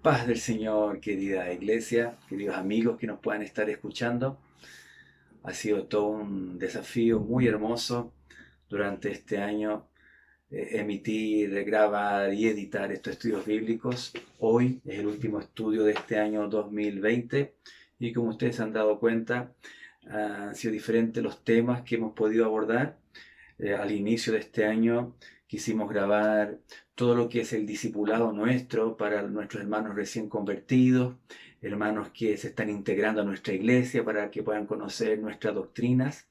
paz del Señor, querida iglesia, queridos amigos que nos puedan estar escuchando. Ha sido todo un desafío muy hermoso durante este año emitir, grabar y editar estos estudios bíblicos. Hoy es el último estudio de este año 2020 y como ustedes se han dado cuenta, han sido diferentes los temas que hemos podido abordar. Al inicio de este año quisimos grabar todo lo que es el discipulado nuestro para nuestros hermanos recién convertidos, hermanos que se están integrando a nuestra iglesia para que puedan conocer nuestras doctrinas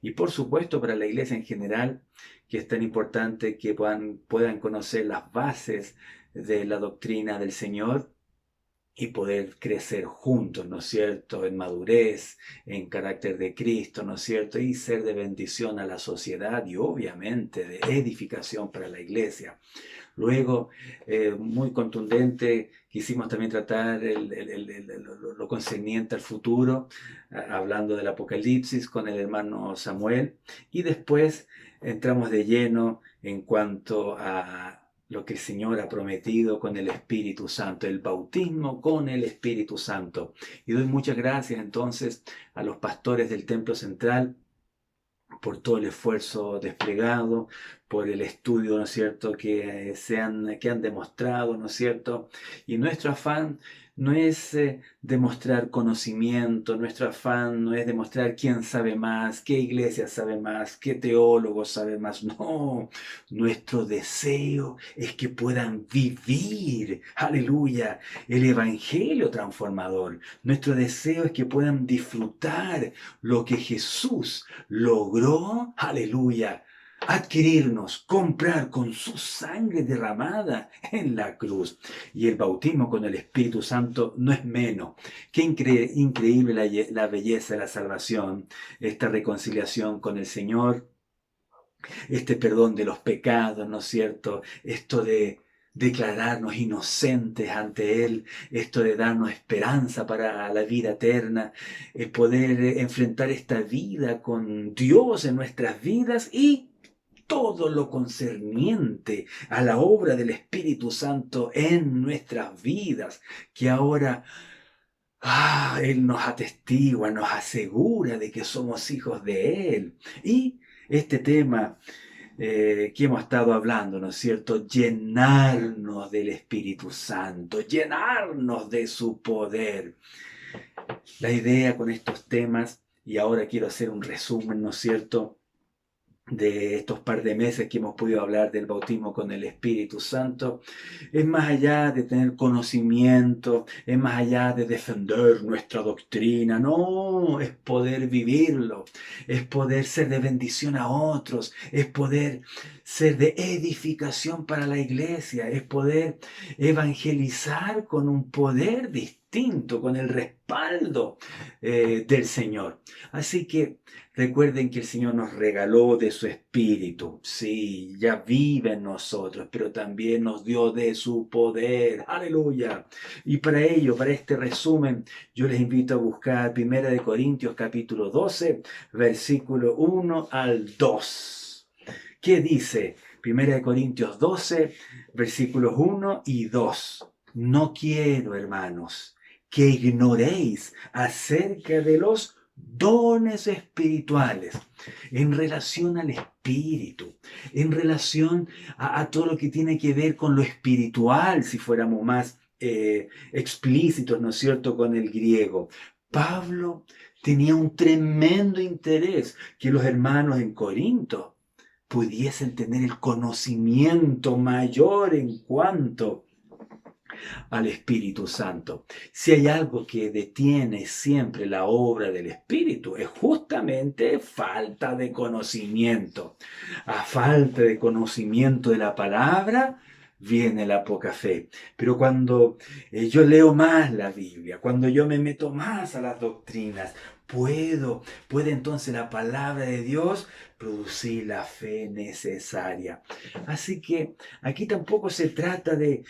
y por supuesto para la iglesia en general, que es tan importante que puedan conocer las bases de la doctrina del Señor y poder crecer juntos, ¿no es cierto?, en madurez, en carácter de Cristo, ¿no es cierto?, y ser de bendición a la sociedad y obviamente de edificación para la iglesia. Luego, muy contundente, quisimos también tratar lo concerniente al futuro, hablando del Apocalipsis con el hermano Samuel, y después entramos de lleno en cuanto a lo que el Señor ha prometido con el Espíritu Santo, el bautismo con el Espíritu Santo. Y doy muchas gracias entonces a los pastores del Templo Central por todo el esfuerzo desplegado, por el estudio, ¿no es cierto?, que han demostrado, ¿no es cierto? Y nuestro afán no es demostrar conocimiento, nuestro afán no es demostrar quién sabe más, qué iglesia sabe más, qué teólogo sabe más, no. Nuestro deseo es que puedan vivir, aleluya, el evangelio transformador. Nuestro deseo es que puedan disfrutar lo que Jesús logró, aleluya, adquirirnos, comprar con su sangre derramada en la cruz. Y el bautismo con el Espíritu Santo no es menos. Qué increíble la belleza de la salvación, esta reconciliación con el Señor, este perdón de los pecados, ¿no es cierto? Esto de declararnos inocentes ante Él, esto de darnos esperanza para la vida eterna, el poder enfrentar esta vida con Dios en nuestras vidas y todo lo concerniente a la obra del Espíritu Santo en nuestras vidas, que ahora Él nos atestigua, nos asegura de que somos hijos de Él. Y este tema que hemos estado hablando, ¿no es cierto? Llenarnos del Espíritu Santo, llenarnos de su poder. La idea con estos temas, y ahora quiero hacer un resumen, ¿no es cierto?, de estos par de meses que hemos podido hablar del bautismo con el Espíritu Santo, es más allá de tener conocimiento, es más allá de defender nuestra doctrina, no, es poder vivirlo, es poder ser de bendición a otros, es poder ser de edificación para la iglesia, es poder evangelizar con un poder distinto, con el respaldo del Señor. Así que recuerden que el Señor nos regaló de su Espíritu. Sí, ya vive en nosotros, pero también nos dio de su poder. ¡Aleluya! Y para ello, para este resumen, yo les invito a buscar 1 Corintios capítulo 12, versículo 1 al 2. ¿Qué dice? 1 Corintios 12, versículos 1 y 2. No quiero, hermanos, que ignoréis acerca de los dones espirituales, en relación al espíritu, en relación a todo lo que tiene que ver con lo espiritual, si fuéramos más explícitos, ¿no es cierto?, con el griego. Pablo tenía un tremendo interés que los hermanos en Corinto pudiesen tener el conocimiento mayor en cuanto al Espíritu Santo. Si hay algo que detiene siempre la obra del Espíritu, es justamente falta de conocimiento. A falta de conocimiento de la palabra, viene la poca fe. Pero cuando yo leo más la Biblia, cuando yo me meto más a las doctrinas, puede entonces la palabra de Dios producir la fe necesaria. Así que aquí tampoco se trata de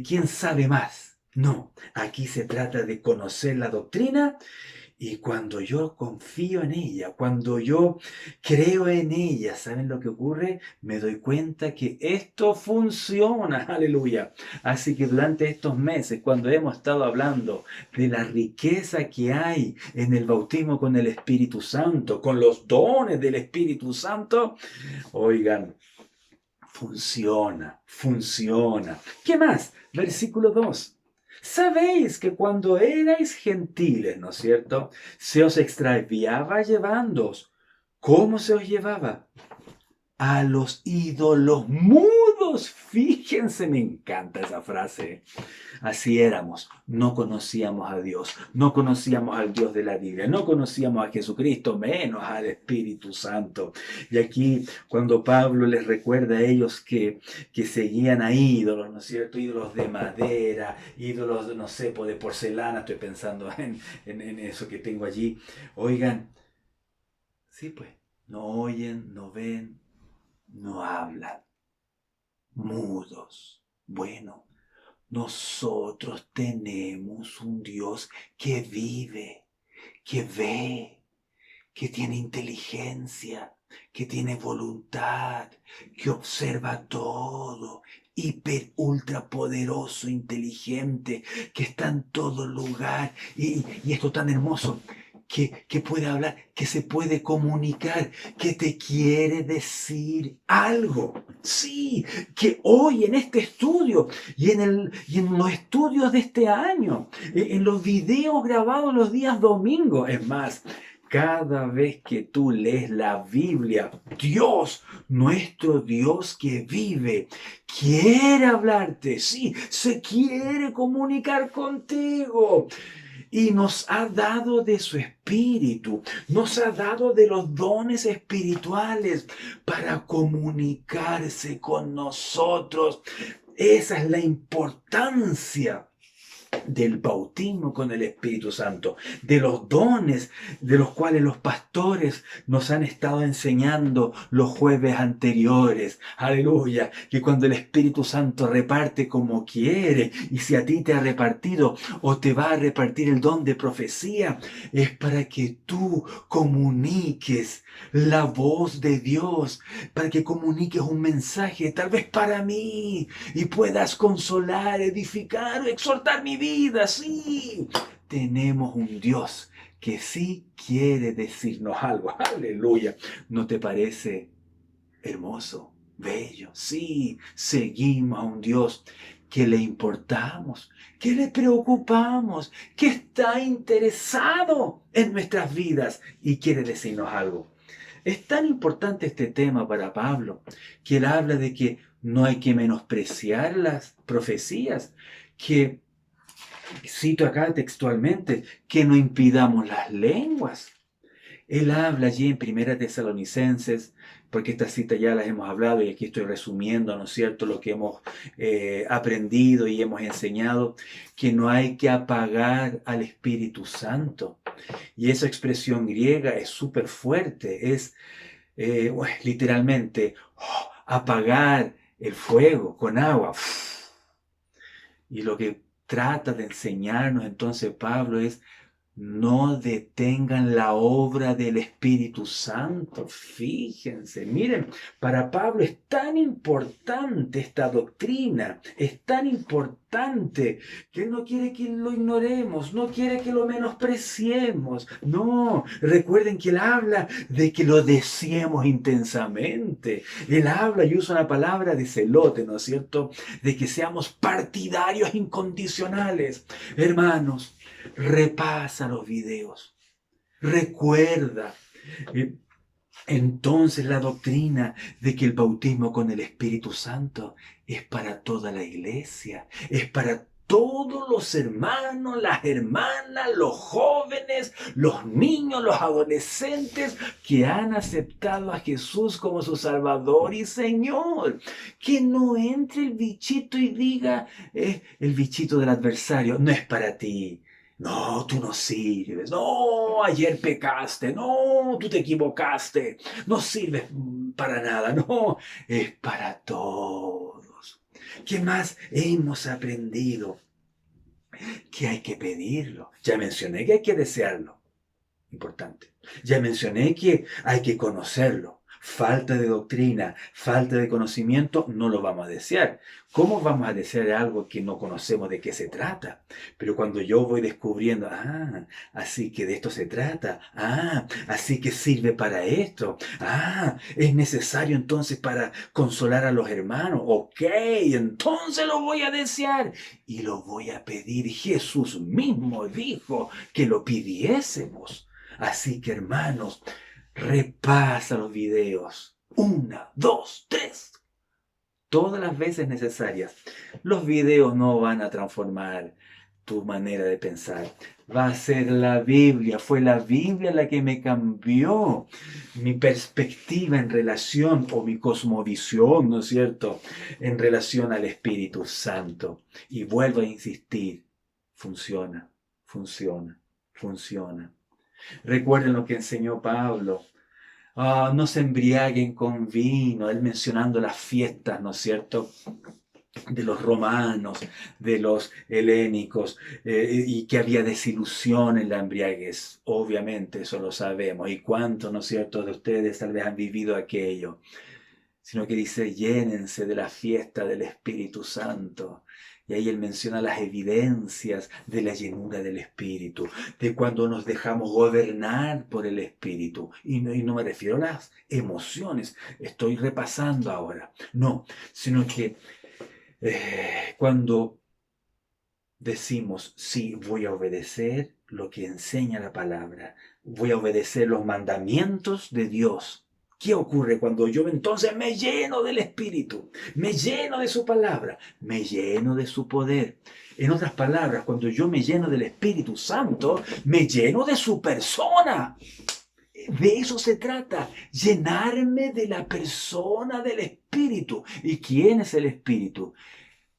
quién sabe más. No, aquí se trata de conocer la doctrina Y cuando yo confío en ella, cuando yo creo en ella, ¿saben lo que ocurre? Me doy cuenta que esto funciona, aleluya. Así que durante estos meses, cuando hemos estado hablando de la riqueza que hay en el bautismo con el Espíritu Santo, con los dones del Espíritu Santo, oigan, funciona, funciona. ¿Qué más? Versículo 2. Sabéis que cuando erais gentiles, ¿no es cierto?, se os extraviaba llevándoos. ¿Cómo se os llevaba? A los ídolos mudos. Fíjense, me encanta esa frase. Así éramos. No conocíamos a Dios. No conocíamos al Dios de la Biblia. No conocíamos a Jesucristo, menos al Espíritu Santo. Y aquí, cuando Pablo les recuerda a ellos que seguían a ídolos, ¿no es cierto? Ídolos de madera, ídolos, no sé, de porcelana. Estoy pensando en eso que tengo allí. Oigan, sí, pues, no oyen, no ven, no hablan, mudos. Bueno, nosotros tenemos un Dios que vive, que ve, que tiene inteligencia, que tiene voluntad, que observa todo, hiper, ultra poderoso, inteligente, que está en todo lugar. Y esto tan hermoso, que puede hablar, que se puede comunicar, que te quiere decir algo. Sí, que hoy en este estudio y en los estudios de este año, en los videos grabados los días domingos, es más, cada vez que tú lees la Biblia, Dios, nuestro Dios que vive, quiere hablarte, sí, se quiere comunicar contigo. Y nos ha dado de su espíritu, nos ha dado de los dones espirituales para comunicarse con nosotros. Esa es la importancia del bautismo con el Espíritu Santo, de los dones de los cuales los pastores nos han estado enseñando los jueves anteriores. Aleluya, que cuando el Espíritu Santo reparte como quiere, y si a ti te ha repartido o te va a repartir el don de profecía, es para que tú comuniques la voz de Dios, para que comuniques un mensaje, tal vez para mí, y puedas consolar, edificar o exhortar mi vida. Sí, tenemos un Dios que sí quiere decirnos algo. Aleluya. ¿No te parece hermoso, bello? Sí, seguimos a un Dios que le importamos, que le preocupamos, que está interesado en nuestras vidas y quiere decirnos algo. Es tan importante este tema para Pablo, que él habla de que no hay que menospreciar las profecías, que, cito acá textualmente, que no impidamos las lenguas. Él habla allí en Primera Tesalonicenses, porque estas citas ya las hemos hablado y aquí estoy resumiendo, ¿no es cierto?, lo que hemos aprendido y hemos enseñado, que no hay que apagar al Espíritu Santo. Y esa expresión griega es súper fuerte, es literalmente apagar el fuego con agua. Y lo que trata de enseñarnos entonces Pablo es: no detengan la obra del Espíritu Santo. Fíjense, miren, para Pablo es tan importante esta doctrina, es tan importante que él no quiere que lo ignoremos, no quiere que lo menospreciemos. No, recuerden que él habla de que lo deseemos intensamente. Él habla y usa una palabra de celote, ¿no es cierto? De que seamos partidarios incondicionales. Hermanos, repasa los videos, recuerda. Entonces la doctrina de que el bautismo con el Espíritu Santo es para toda la iglesia, es para todos los hermanos, las hermanas, los jóvenes, los niños, los adolescentes que han aceptado a Jesús como su Salvador y Señor. Que no entre el bichito y diga, el bichito del adversario, no es para ti. No, tú no sirves. No, ayer pecaste. No, tú te equivocaste. No sirves para nada. No, es para todos. ¿Qué más hemos aprendido? Que hay que pedirlo. Ya mencioné que hay que desearlo. importante. Ya mencioné que hay que conocerlo. Falta de doctrina, falta de conocimiento, no lo vamos a desear. ¿Cómo vamos a desear algo que no conocemos de qué se trata? Pero cuando yo voy descubriendo, así que de esto se trata, así que sirve para esto, es necesario entonces para consolar a los hermanos, ok, entonces lo voy a desear y lo voy a pedir. Jesús mismo dijo que lo pidiésemos. Así que hermanos, repasa los videos. 1, 2, 3. Todas las veces necesarias. Los videos no van a transformar tu manera de pensar. Va a ser la Biblia. Fue la Biblia la que me cambió mi perspectiva en relación, o mi cosmovisión, ¿no es cierto?, en relación al Espíritu Santo. Y vuelvo a insistir. Funciona, funciona, funciona. Recuerden lo que enseñó Pablo. No se embriaguen con vino. Él mencionando las fiestas, ¿no es cierto?, de los romanos, de los helénicos, y que había desilusión en la embriaguez. Obviamente, eso lo sabemos. ¿Y cuántos, no es cierto?, de ustedes tal vez han vivido aquello? Sino que dice, llénense de la fiesta del Espíritu Santo. Y ahí él menciona las evidencias de la llenura del Espíritu, de cuando nos dejamos gobernar por el Espíritu. Y no me refiero a las emociones, estoy repasando ahora. No, sino que cuando decimos, sí, voy a obedecer lo que enseña la palabra, voy a obedecer los mandamientos de Dios. ¿Qué ocurre cuando yo entonces me lleno del Espíritu? Me lleno de su palabra, me lleno de su poder. En otras palabras, cuando yo me lleno del Espíritu Santo, me lleno de su persona. De eso se trata, llenarme de la persona del Espíritu. ¿Y quién es el Espíritu?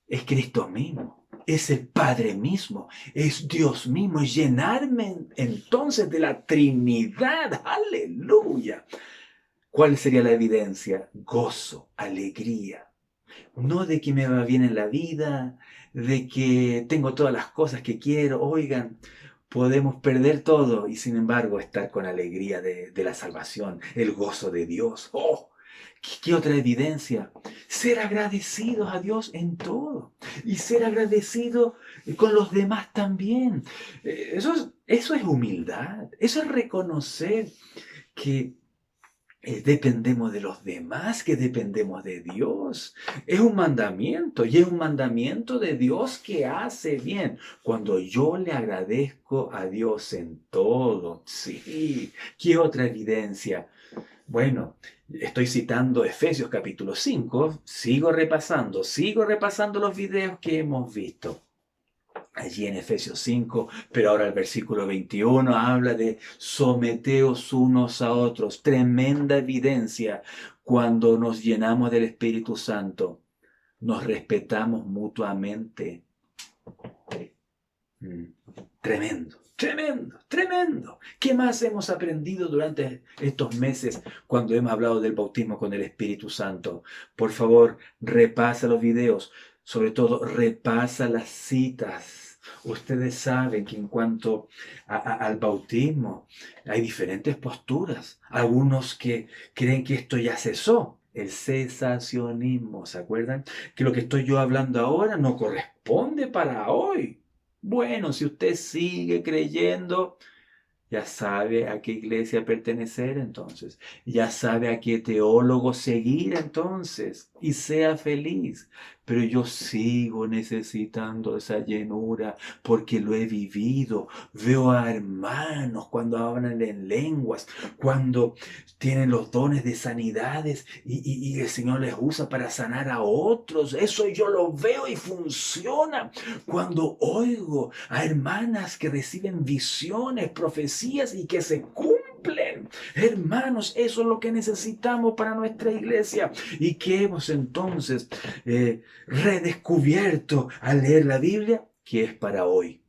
Es Cristo mismo, es el Padre mismo, es Dios mismo. Llenarme entonces de la Trinidad. ¡Aleluya! ¿Cuál sería la evidencia? Gozo, alegría. No de que me va bien en la vida, de que tengo todas las cosas que quiero. Oigan, podemos perder todo y sin embargo estar con alegría de la salvación, el gozo de Dios. ¡Oh! ¿Qué otra evidencia? Ser agradecidos a Dios en todo y ser agradecidos con los demás también. Eso es humildad, eso es reconocer que dependemos de los demás, que dependemos de Dios. Es un mandamiento y es un mandamiento de Dios que hace bien. Cuando yo le agradezco a Dios en todo, sí. ¿Qué otra evidencia? Bueno, estoy citando Efesios capítulo 5, sigo repasando los videos que hemos visto allí en Efesios 5, pero ahora el versículo 21 habla de someteos unos a otros. Tremenda evidencia cuando nos llenamos del Espíritu Santo. Nos respetamos mutuamente. Tremendo, tremendo, tremendo. ¿Qué más hemos aprendido durante estos meses cuando hemos hablado del bautismo con el Espíritu Santo? Por favor, repasa los videos. Sobre todo, repasa las citas. Ustedes saben que en cuanto al bautismo hay diferentes posturas. Algunos que creen que esto ya cesó. El cesacionismo, ¿se acuerdan? Que lo que estoy yo hablando ahora no corresponde para hoy. Bueno, si usted sigue creyendo, ya sabe a qué iglesia pertenecer entonces. Ya sabe a qué teólogo seguir entonces. Y sea feliz. Pero yo sigo necesitando esa llenura porque lo he vivido. Veo a hermanos cuando hablan en lenguas, cuando tienen los dones de sanidades y el Señor les usa para sanar a otros. Eso yo lo veo y funciona. Cuando oigo a hermanas que reciben visiones, profecías y que se cumplen. Hermanos, eso es lo que necesitamos para nuestra iglesia y que hemos entonces redescubierto al leer la Biblia, que es para hoy,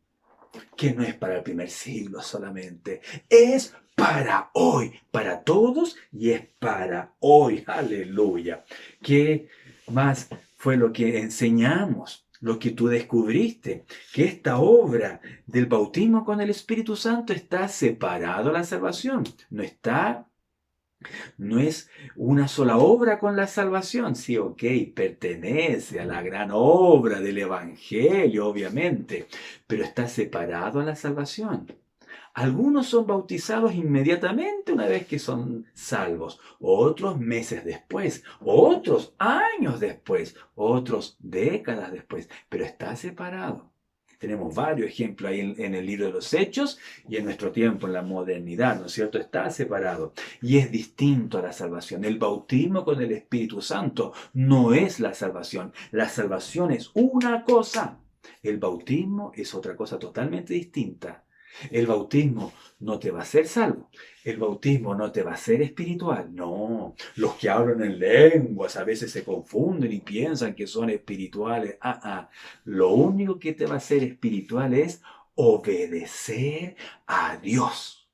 que no es para el primer siglo solamente, es para hoy, para todos y es para hoy. Aleluya. ¿Qué más fue lo que enseñamos lo que tú descubriste, que esta obra del bautismo con el Espíritu Santo está separado a la salvación, no es una sola obra con la salvación. Sí, ok, pertenece a la gran obra del Evangelio, obviamente, pero está separado a la salvación. Algunos son bautizados inmediatamente una vez que son salvos, otros meses después, otros años después, otros décadas después, pero está separado. Tenemos varios ejemplos ahí en el libro de los Hechos y en nuestro tiempo, en la modernidad, ¿no es cierto? Está separado y es distinto a la salvación. El bautismo con el Espíritu Santo no es la salvación. La salvación es una cosa. El bautismo es otra cosa totalmente distinta. El bautismo no te va a hacer salvo. El bautismo no te va a hacer espiritual. No. Los que hablan en lenguas a veces se confunden y piensan que son espirituales. Lo único que te va a hacer espiritual es obedecer a Dios.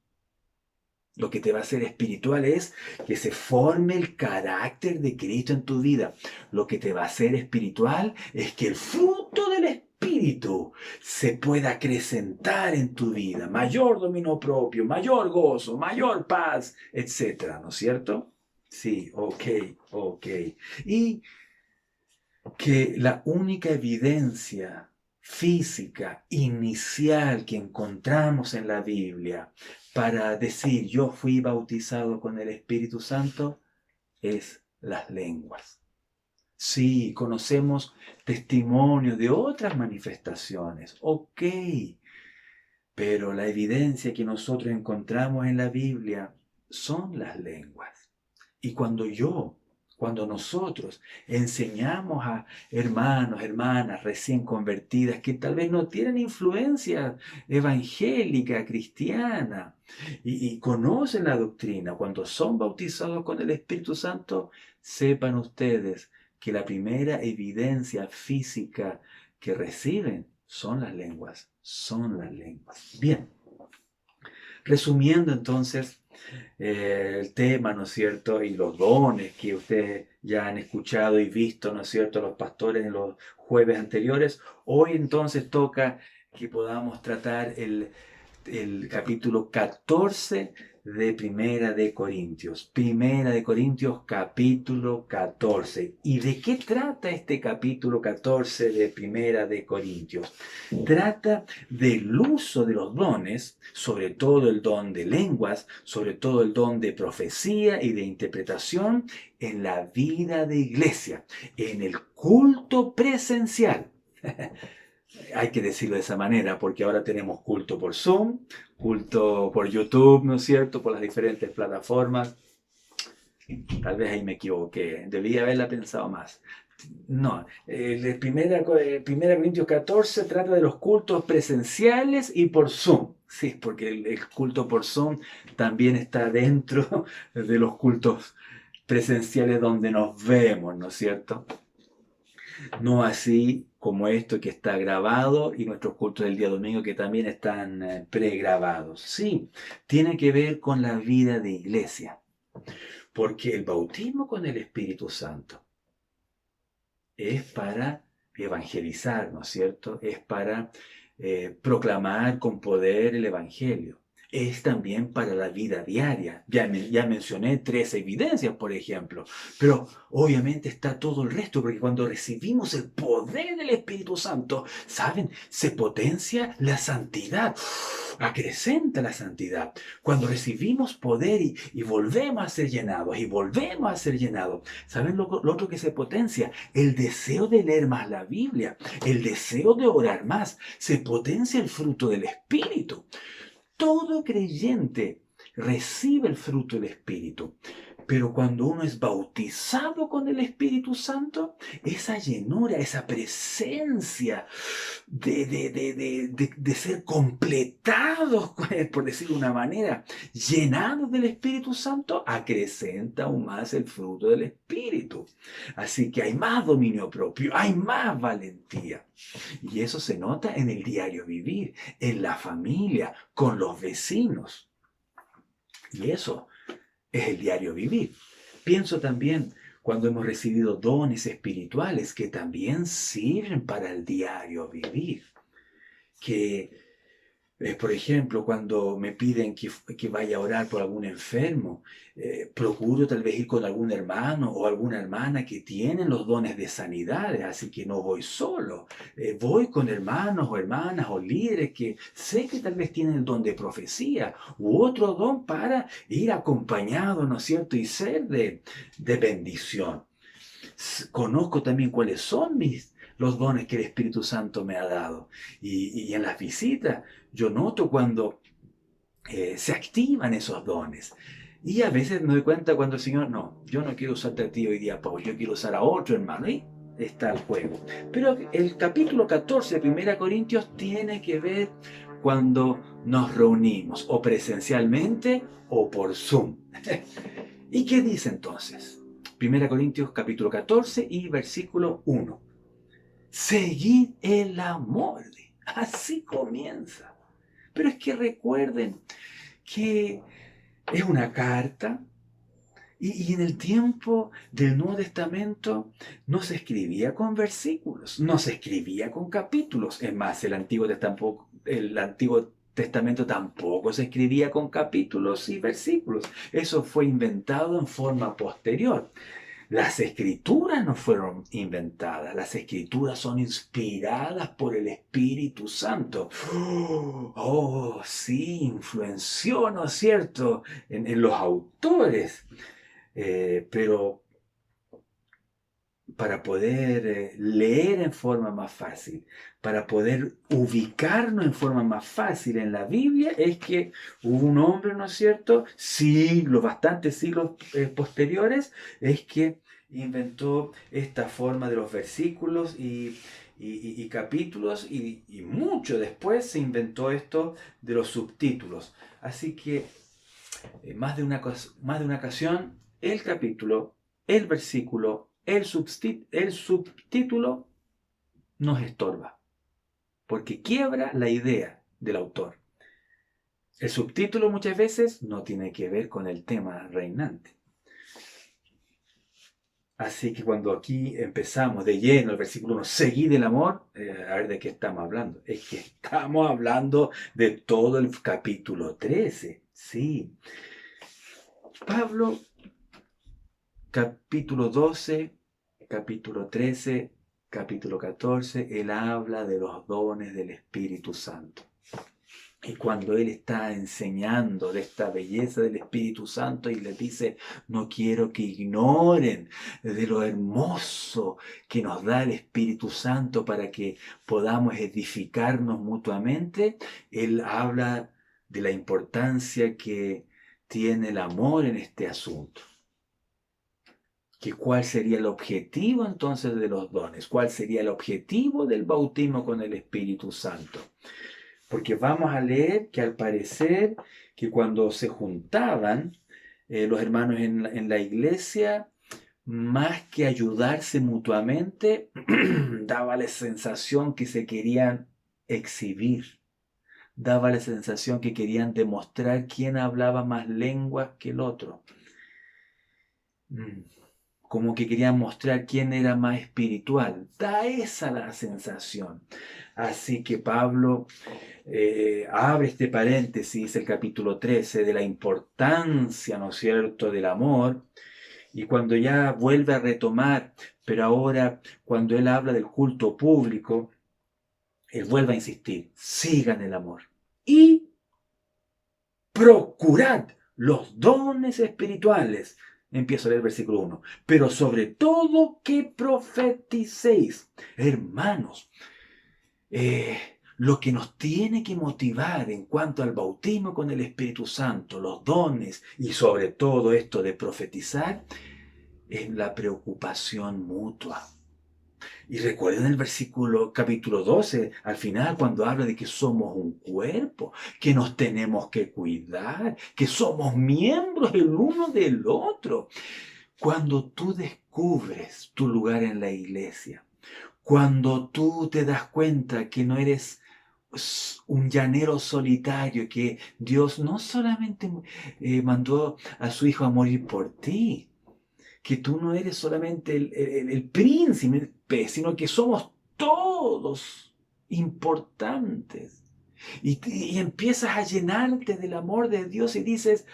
Lo que te va a hacer espiritual es que se forme el carácter de Cristo en tu vida. Lo que te va a hacer espiritual es que el fruto del Espíritu se pueda acrecentar en tu vida. Mayor dominio propio, mayor gozo, mayor paz, etcétera, ¿no es cierto? Sí, ok. Y que la única evidencia física inicial que encontramos en la Biblia para decir yo fui bautizado con el Espíritu Santo es las lenguas. Sí, conocemos testimonios de otras manifestaciones, ok, pero la evidencia que nosotros encontramos en la Biblia son las lenguas. Y cuando nosotros enseñamos a hermanos, hermanas recién convertidas que tal vez no tienen influencia evangélica, cristiana, y conocen la doctrina, cuando son bautizados con el Espíritu Santo, sepan ustedes que la primera evidencia física que reciben son las lenguas, Bien, resumiendo entonces, el tema, ¿no es cierto? Y los dones que ustedes ya han escuchado y visto, ¿no es cierto? Los pastores en los jueves anteriores. Hoy entonces toca que podamos tratar el capítulo 14 de Primera de Corintios. Primera de Corintios, capítulo 14. ¿Y de qué trata este capítulo 14 de Primera de Corintios? Trata del uso de los dones, sobre todo el don de lenguas, sobre todo el don de profecía y de interpretación en la vida de iglesia, en el culto presencial. Hay que decirlo de esa manera, porque ahora tenemos culto por Zoom, culto por YouTube, ¿no es cierto? Por las diferentes plataformas. Tal vez ahí me equivoqué, debía haberla pensado más. No, primera Corintios 14 trata de los cultos presenciales y por Zoom. Sí, porque el culto por Zoom también está dentro de los cultos presenciales donde nos vemos, ¿no es cierto? No así como esto que está grabado y nuestros cultos del día domingo que también están pregrabados. Sí, tiene que ver con la vida de iglesia, porque el bautismo con el Espíritu Santo es para evangelizar, ¿no es cierto? Es para proclamar con poder el Evangelio. Es también para la vida diaria. Ya mencioné 3 evidencias, por ejemplo, pero obviamente está todo el resto, porque cuando recibimos el poder del Espíritu Santo, ¿saben? Se potencia la santidad, acrecenta la santidad. Cuando recibimos poder y volvemos a ser llenados, y volvemos a ser llenados, ¿saben lo otro que se potencia? El deseo de leer más la Biblia, el deseo de orar más, se potencia el fruto del Espíritu. Todo creyente recibe el fruto del Espíritu. Pero cuando uno es bautizado con el Espíritu Santo, esa llenura, esa presencia de ser completados, por decirlo de una manera, llenados del Espíritu Santo, acrecenta aún más el fruto del Espíritu. Así que hay más dominio propio, hay más valentía. Y eso se nota en el diario vivir, en la familia, con los vecinos. Y eso es el diario vivir. Pienso también cuando hemos recibido dones espirituales que también sirven para el diario vivir. Que por ejemplo, cuando me piden que vaya a orar por algún enfermo, procuro tal vez ir con algún hermano o alguna hermana que tienen los dones de sanidad, así que no voy solo. Voy con hermanos o hermanas o líderes que sé que tal vez tienen el don de profecía u otro don para ir acompañado, ¿no es cierto? Y ser de bendición. Conozco también cuáles son los dones que el Espíritu Santo me ha dado. Y en las visitas yo noto cuando se activan esos dones. Y a veces me doy cuenta cuando el Señor, no, yo no quiero usarte a ti hoy día, Pablo, yo quiero usar a otro hermano. Y está el juego. Pero el capítulo 14 de 1 Corintios tiene que ver cuando nos reunimos, o presencialmente o por Zoom. ¿Y qué dice entonces? 1 Corintios capítulo 14 y versículo 1. Seguid el amor. Así comienza. Pero es que recuerden que es una carta y en el tiempo del Nuevo Testamento no se escribía con versículos, no se escribía con capítulos. Es más, el Antiguo Testamento tampoco se escribía con capítulos y versículos. Eso fue inventado en forma posterior. Las escrituras no fueron inventadas, las escrituras son inspiradas por el Espíritu Santo. Oh, sí, influenció, ¿no es cierto?, en los autores. Pero para poder leer en forma más fácil, para poder ubicarnos en forma más fácil en la Biblia, es que hubo un hombre, ¿no es cierto?, bastantes siglos posteriores, es que inventó esta forma de los versículos y capítulos, y mucho después se inventó esto de los subtítulos. Así que más de una ocasión, el capítulo, el versículo, el subtítulo nos estorba, porque quiebra la idea del autor. El subtítulo muchas veces no tiene que ver con el tema reinante. Así que cuando aquí empezamos de lleno el versículo 1, seguid el amor, a ver de qué estamos hablando. Es que estamos hablando de todo el capítulo 13. Sí. Pablo, capítulo 12, capítulo 13, capítulo 14, él habla de los dones del Espíritu Santo. Y cuando él está enseñando de esta belleza del Espíritu Santo y les dice, no quiero que ignoren de lo hermoso que nos da el Espíritu Santo para que podamos edificarnos mutuamente, él habla de la importancia que tiene el amor en este asunto. ¿Cuál sería el objetivo entonces de los dones? ¿Cuál sería el objetivo del bautismo con el Espíritu Santo? Porque vamos a leer que al parecer que cuando se juntaban los hermanos en la iglesia, más que ayudarse mutuamente, daba la sensación que se querían exhibir. Daba la sensación que querían demostrar quién hablaba más lenguas que el otro. Como que querían mostrar quién era más espiritual. Da esa la sensación. Así que Pablo abre este paréntesis, el capítulo 13, de la importancia, ¿no es cierto?, del amor. Y cuando ya vuelve a retomar, pero ahora cuando él habla del culto público, él vuelve a insistir, sigan el amor. Y procurad los dones espirituales. Empiezo a leer el versículo 1. Pero sobre todo que profeticéis. Hermanos, lo que nos tiene que motivar en cuanto al bautismo con el Espíritu Santo, los dones y sobre todo esto de profetizar, es la preocupación mutua. Y recuerden el capítulo 12, al final, cuando habla de que somos un cuerpo, que nos tenemos que cuidar, que somos miembros el uno del otro. Cuando tú descubres tu lugar en la iglesia, cuando tú te das cuenta que no eres un llanero solitario, que Dios no solamente mandó a su Hijo a morir por ti, que tú no eres solamente el príncipe, sino que somos todos importantes. Y empiezas a llenarte del amor de Dios y dices,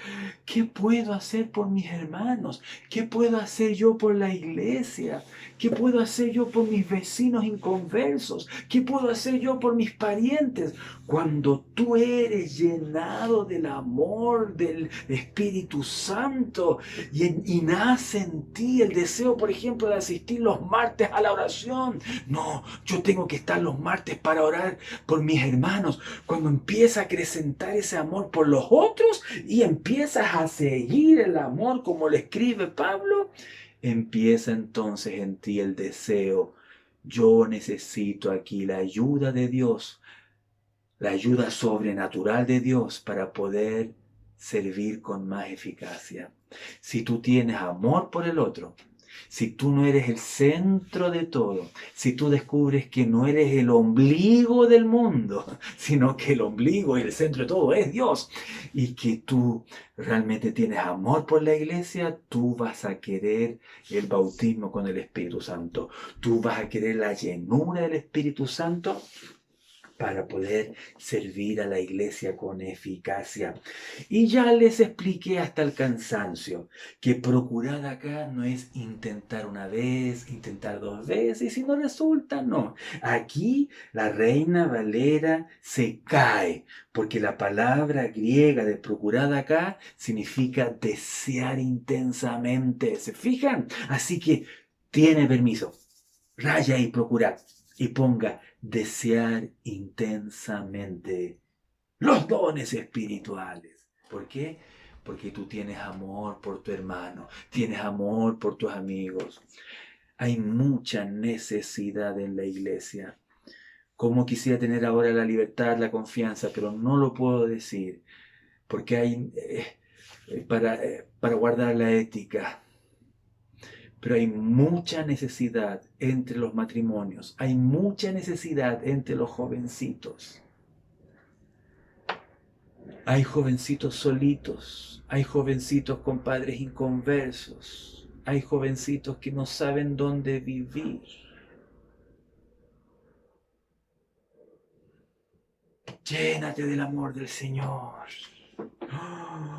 ¿qué puedo hacer por mis hermanos? ¿Qué puedo hacer yo por la iglesia? ¿Qué puedo hacer yo por mis vecinos inconversos? ¿Qué puedo hacer yo por mis parientes? Cuando tú eres llenado del amor del Espíritu Santo y nace en ti el deseo, por ejemplo, de asistir los martes a la oración. No, yo tengo que estar los martes para orar por mis hermanos. Cuando empieza a acrecentar ese amor por los otros y empiezas a seguir el amor como lo escribe Pablo, empieza entonces en ti el deseo. Yo necesito aquí la ayuda de Dios, la ayuda sobrenatural de Dios para poder servir con más eficacia. Si tú tienes amor por el otro, si tú no eres el centro de todo, si tú descubres que no eres el ombligo del mundo, sino que el ombligo y el centro de todo es Dios, y que tú realmente tienes amor por la iglesia, tú vas a querer el bautismo con el Espíritu Santo. Tú vas a querer la llenura del Espíritu Santo para poder servir a la iglesia con eficacia. Y ya les expliqué hasta el cansancio que procurar acá no es intentar una vez, intentar dos veces, y si no resulta, no. Aquí la Reina Valera se cae, porque la palabra griega de procurar acá significa desear intensamente. ¿Se fijan? Así que tiene permiso. Raya y procurar. Y ponga desear intensamente los dones espirituales. ¿Por qué? Porque tú tienes amor por tu hermano, tienes amor por tus amigos. Hay mucha necesidad en la iglesia. Como quisiera tener ahora la libertad, la confianza, pero no lo puedo decir, porque hay para guardar la ética. Pero hay mucha necesidad entre los matrimonios, hay mucha necesidad entre los jovencitos. Hay jovencitos solitos, hay jovencitos con padres inconversos, hay jovencitos que no saben dónde vivir. Llénate del amor del Señor.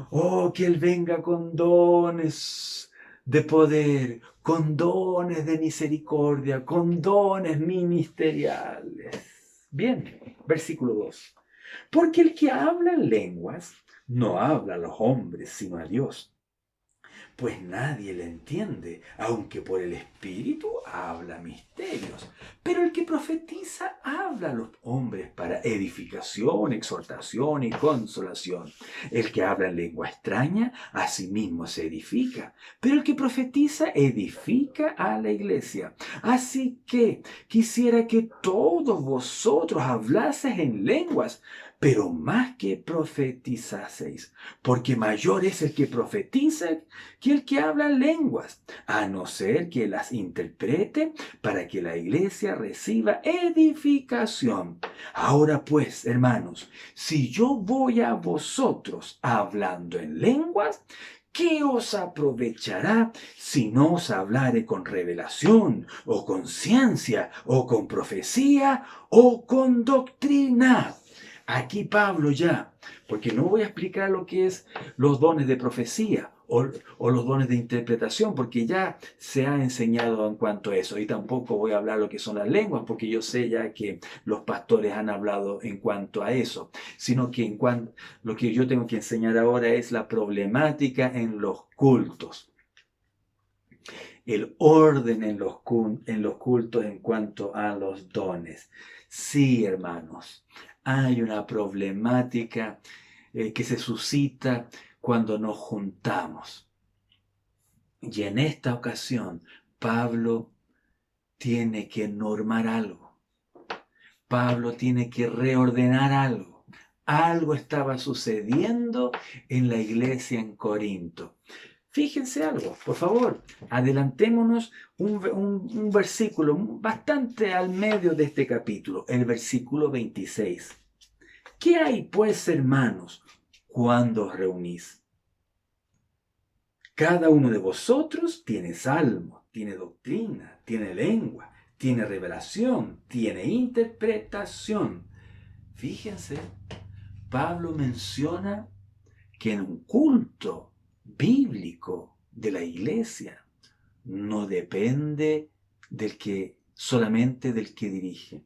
Oh, que Él venga con dones de poder, con dones de misericordia, con dones ministeriales. Bien, versículo 2. Porque el que habla en lenguas no habla a los hombres, sino a Dios. Pues nadie le entiende, aunque por el Espíritu habla misterios. Pero el que profetiza habla a los hombres para edificación, exhortación y consolación. El que habla en lengua extraña, a sí mismo se edifica. Pero el que profetiza edifica a la iglesia. Así que quisiera que todos vosotros hablaseis en lenguas, pero más que profetizaseis, porque mayor es el que profetiza que el que habla lenguas, a no ser que las interprete para que la iglesia reciba edificación. Ahora pues, hermanos, si yo voy a vosotros hablando en lenguas, ¿qué os aprovechará si no os hablare con revelación, o con ciencia, o con profecía, o con doctrina? Aquí Pablo ya, porque no voy a explicar lo que es los dones de profecía o los dones de interpretación, porque ya se ha enseñado en cuanto a eso. Y tampoco voy a hablar lo que son las lenguas, porque yo sé ya que los pastores han hablado en cuanto a eso, sino que lo que yo tengo que enseñar ahora es la problemática en los cultos. El orden en los cultos en cuanto a los dones. Sí, hermanos, hay una problemática que se suscita cuando nos juntamos. Y en esta ocasión, Pablo tiene que normar algo. Pablo tiene que reordenar algo. Algo estaba sucediendo en la iglesia en Corinto. Fíjense algo, por favor, adelantémonos un versículo bastante al medio de este capítulo, el versículo 26. ¿Qué hay pues, hermanos, cuando os reunís? Cada uno de vosotros tiene salmo, tiene doctrina, tiene lengua, tiene revelación, tiene interpretación. Fíjense, Pablo menciona que en un culto bíblico de la iglesia no depende solamente del que dirige,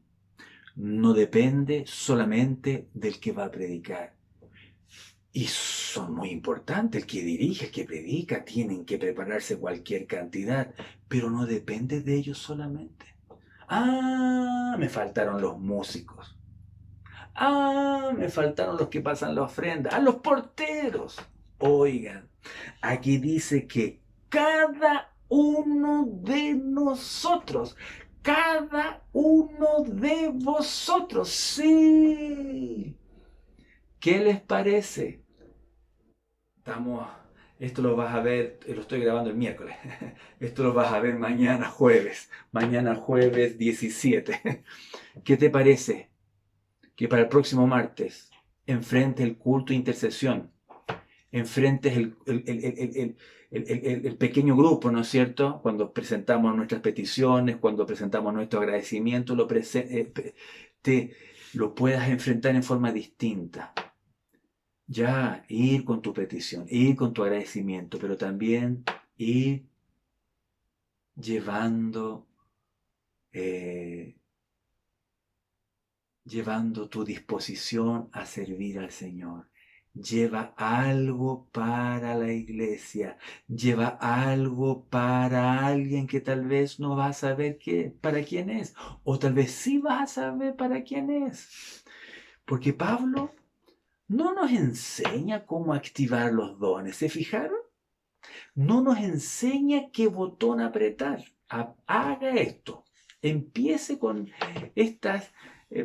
no depende solamente del que va a predicar. Y son muy importantes, el que dirige, el que predica, tienen que prepararse cualquier cantidad, pero no depende de ellos solamente. Ah, me faltaron los músicos. Ah, me faltaron los que pasan la ofrenda. Ah, los porteros. Oigan, aquí dice que cada uno de nosotros, cada uno de vosotros, sí. ¿Qué les parece? Estamos, esto lo vas a ver, lo estoy grabando el miércoles. Esto lo vas a ver mañana jueves 17. ¿Qué te parece? Que para el próximo martes enfrentes el culto de intercesión, enfrentes el pequeño grupo, ¿no es cierto? Cuando presentamos nuestras peticiones, cuando presentamos nuestro agradecimiento, lo puedas enfrentar en forma distinta. Ya, ir con tu petición, ir con tu agradecimiento, pero también ir llevando llevando tu disposición a servir al Señor. Lleva algo para la iglesia, lleva algo para alguien que tal vez no va a saber para quién es, o tal vez sí vas a saber para quién es. Porque Pablo no nos enseña cómo activar los dones, ¿se fijaron? No nos enseña qué botón apretar. Haga esto. Empiece con estas,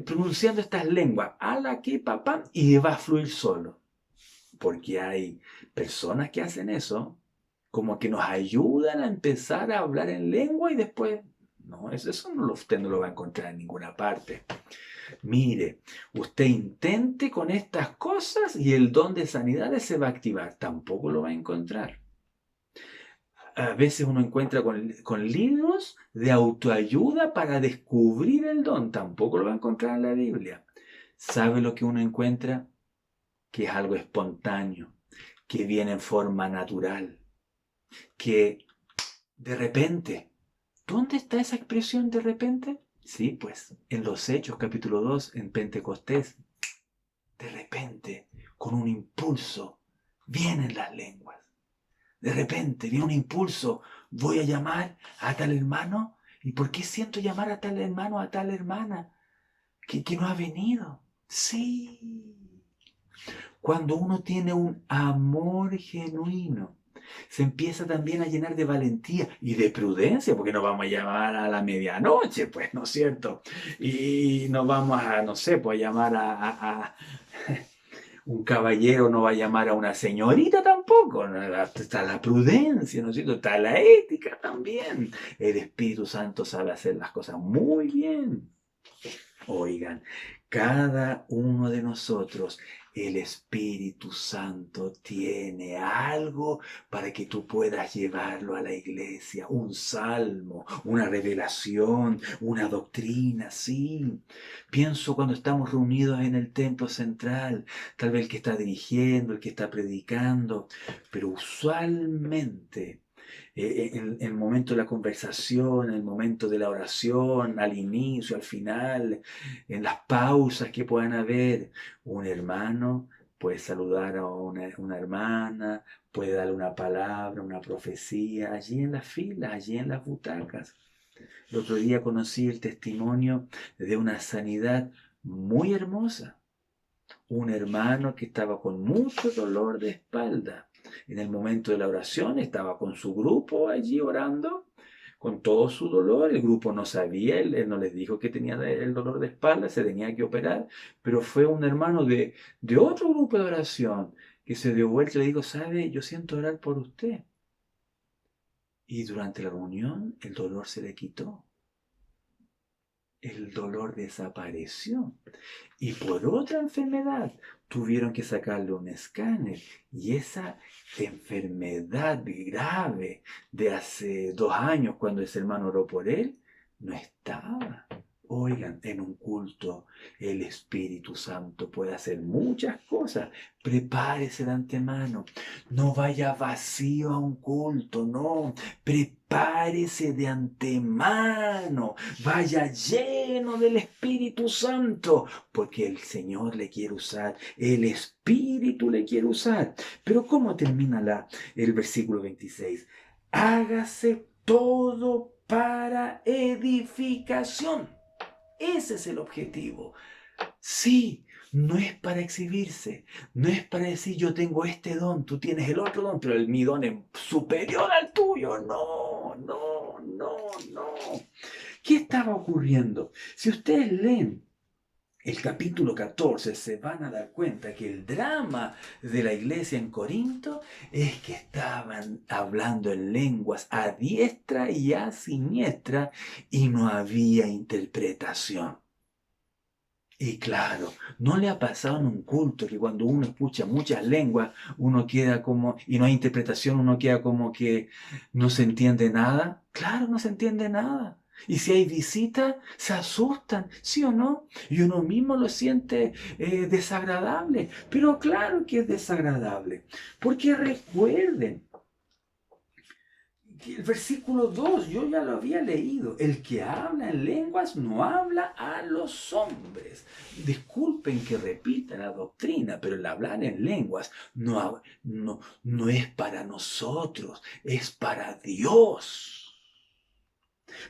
pronunciando estas lenguas. Ala, que papá, y va a fluir solo. Porque hay personas que hacen eso, como que nos ayudan a empezar a hablar en lengua y después, no, eso no usted no lo va a encontrar en ninguna parte. Mire, usted intente con estas cosas y el don de sanidades se va a activar. Tampoco lo va a encontrar. A veces uno encuentra con libros de autoayuda para descubrir el don. Tampoco lo va a encontrar en la Biblia. ¿Sabe lo que uno encuentra? Que es algo espontáneo, que viene en forma natural, que de repente. ¿Dónde está esa expresión de repente? Sí, pues en los Hechos capítulo 2, en Pentecostés. De repente, con un impulso, vienen las lenguas. De repente viene un impulso, voy a llamar a tal hermano. ¿Y por qué siento llamar a tal hermano, a tal hermana que no ha venido? Sí. Cuando uno tiene un amor genuino, se empieza también a llenar de valentía y de prudencia, porque no vamos a llamar a la medianoche, pues, ¿no es cierto? Y no vamos a, no sé, pues a llamar a un caballero no va a llamar a una señorita tampoco. Está la prudencia, ¿no es cierto? Está la ética también. El Espíritu Santo sabe hacer las cosas muy bien. Oigan, cada uno de nosotros, el Espíritu Santo tiene algo para que tú puedas llevarlo a la iglesia. Un salmo, una revelación, una doctrina, sí. Pienso cuando estamos reunidos en el templo central, tal vez el que está dirigiendo, el que está predicando, pero usualmente en el momento de la conversación, en el momento de la oración, al inicio, al final, en las pausas que puedan haber, un hermano puede saludar a una hermana, puede darle una palabra, una profecía, allí en las filas, allí en las butacas. El otro día conocí el testimonio de una sanidad muy hermosa. Un hermano que estaba con mucho dolor de espalda. En el momento de la oración estaba con su grupo allí orando, con todo su dolor. El grupo no sabía, él no les dijo que tenía el dolor de espalda, se tenía que operar, pero fue un hermano de otro grupo de oración que se dio vuelta y le dijo, ¿sabe? Yo siento orar por usted. Y durante la reunión el dolor se le quitó. el dolor desapareció. Y por otra enfermedad tuvieron que sacarle un escáner. Y esa enfermedad grave de hace 2 años, cuando ese hermano oró por él, no estaba. Oigan, en un culto el Espíritu Santo puede hacer muchas cosas. Prepárese de antemano. No vaya vacío a un culto, no. Prepárese de antemano. Vaya lleno del Espíritu Santo, porque el Señor le quiere usar, el Espíritu le quiere usar. Pero ¿cómo termina el versículo 26? Hágase todo para edificación. Ese es el objetivo. Sí, no es para exhibirse, no es para decir yo tengo este don, tú tienes el otro don, pero mi don es superior al tuyo. No, no, no, no. ¿Qué estaba ocurriendo? Si ustedes leen el capítulo 14, se van a dar cuenta que el drama de la iglesia en Corinto es que estaban hablando en lenguas a diestra y a siniestra y no había interpretación. Y claro, ¿no le ha pasado en un culto que cuando uno escucha muchas lenguas, uno queda como, y no hay interpretación, uno queda como que no se entiende nada? Claro, no se entiende nada. Y si hay visitas, se asustan, ¿sí o no? Y uno mismo lo siente desagradable. Pero claro que es desagradable. Porque recuerden, el versículo 2, yo ya lo había leído. El que habla en lenguas no habla a los hombres. Disculpen que repita la doctrina, pero el hablar en lenguas no es para nosotros, es para Dios.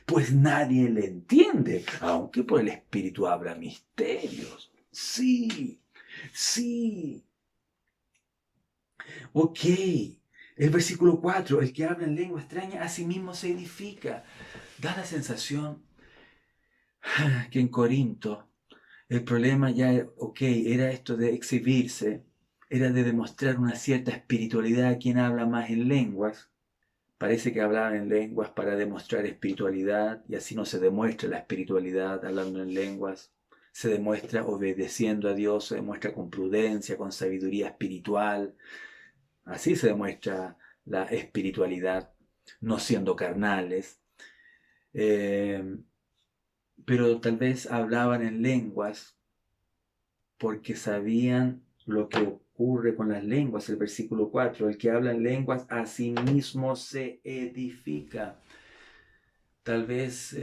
Pues nadie le entiende, aunque por el Espíritu habla misterios. Sí, sí. Ok. El versículo 4, el que habla en lengua extraña a sí mismo se edifica. Da la sensación que en Corinto el problema ya, ok, era esto de exhibirse, era de demostrar una cierta espiritualidad a quien habla más en lenguas. Parece que hablaban en lenguas para demostrar espiritualidad y así no se demuestra la espiritualidad hablando en lenguas. Se demuestra obedeciendo a Dios, se demuestra con prudencia, con sabiduría espiritual. Así se demuestra la espiritualidad, no siendo carnales. Pero tal vez hablaban en lenguas porque sabían lo que ocurre con las lenguas. El versículo 4, el que habla en lenguas a sí mismo se edifica. Tal vez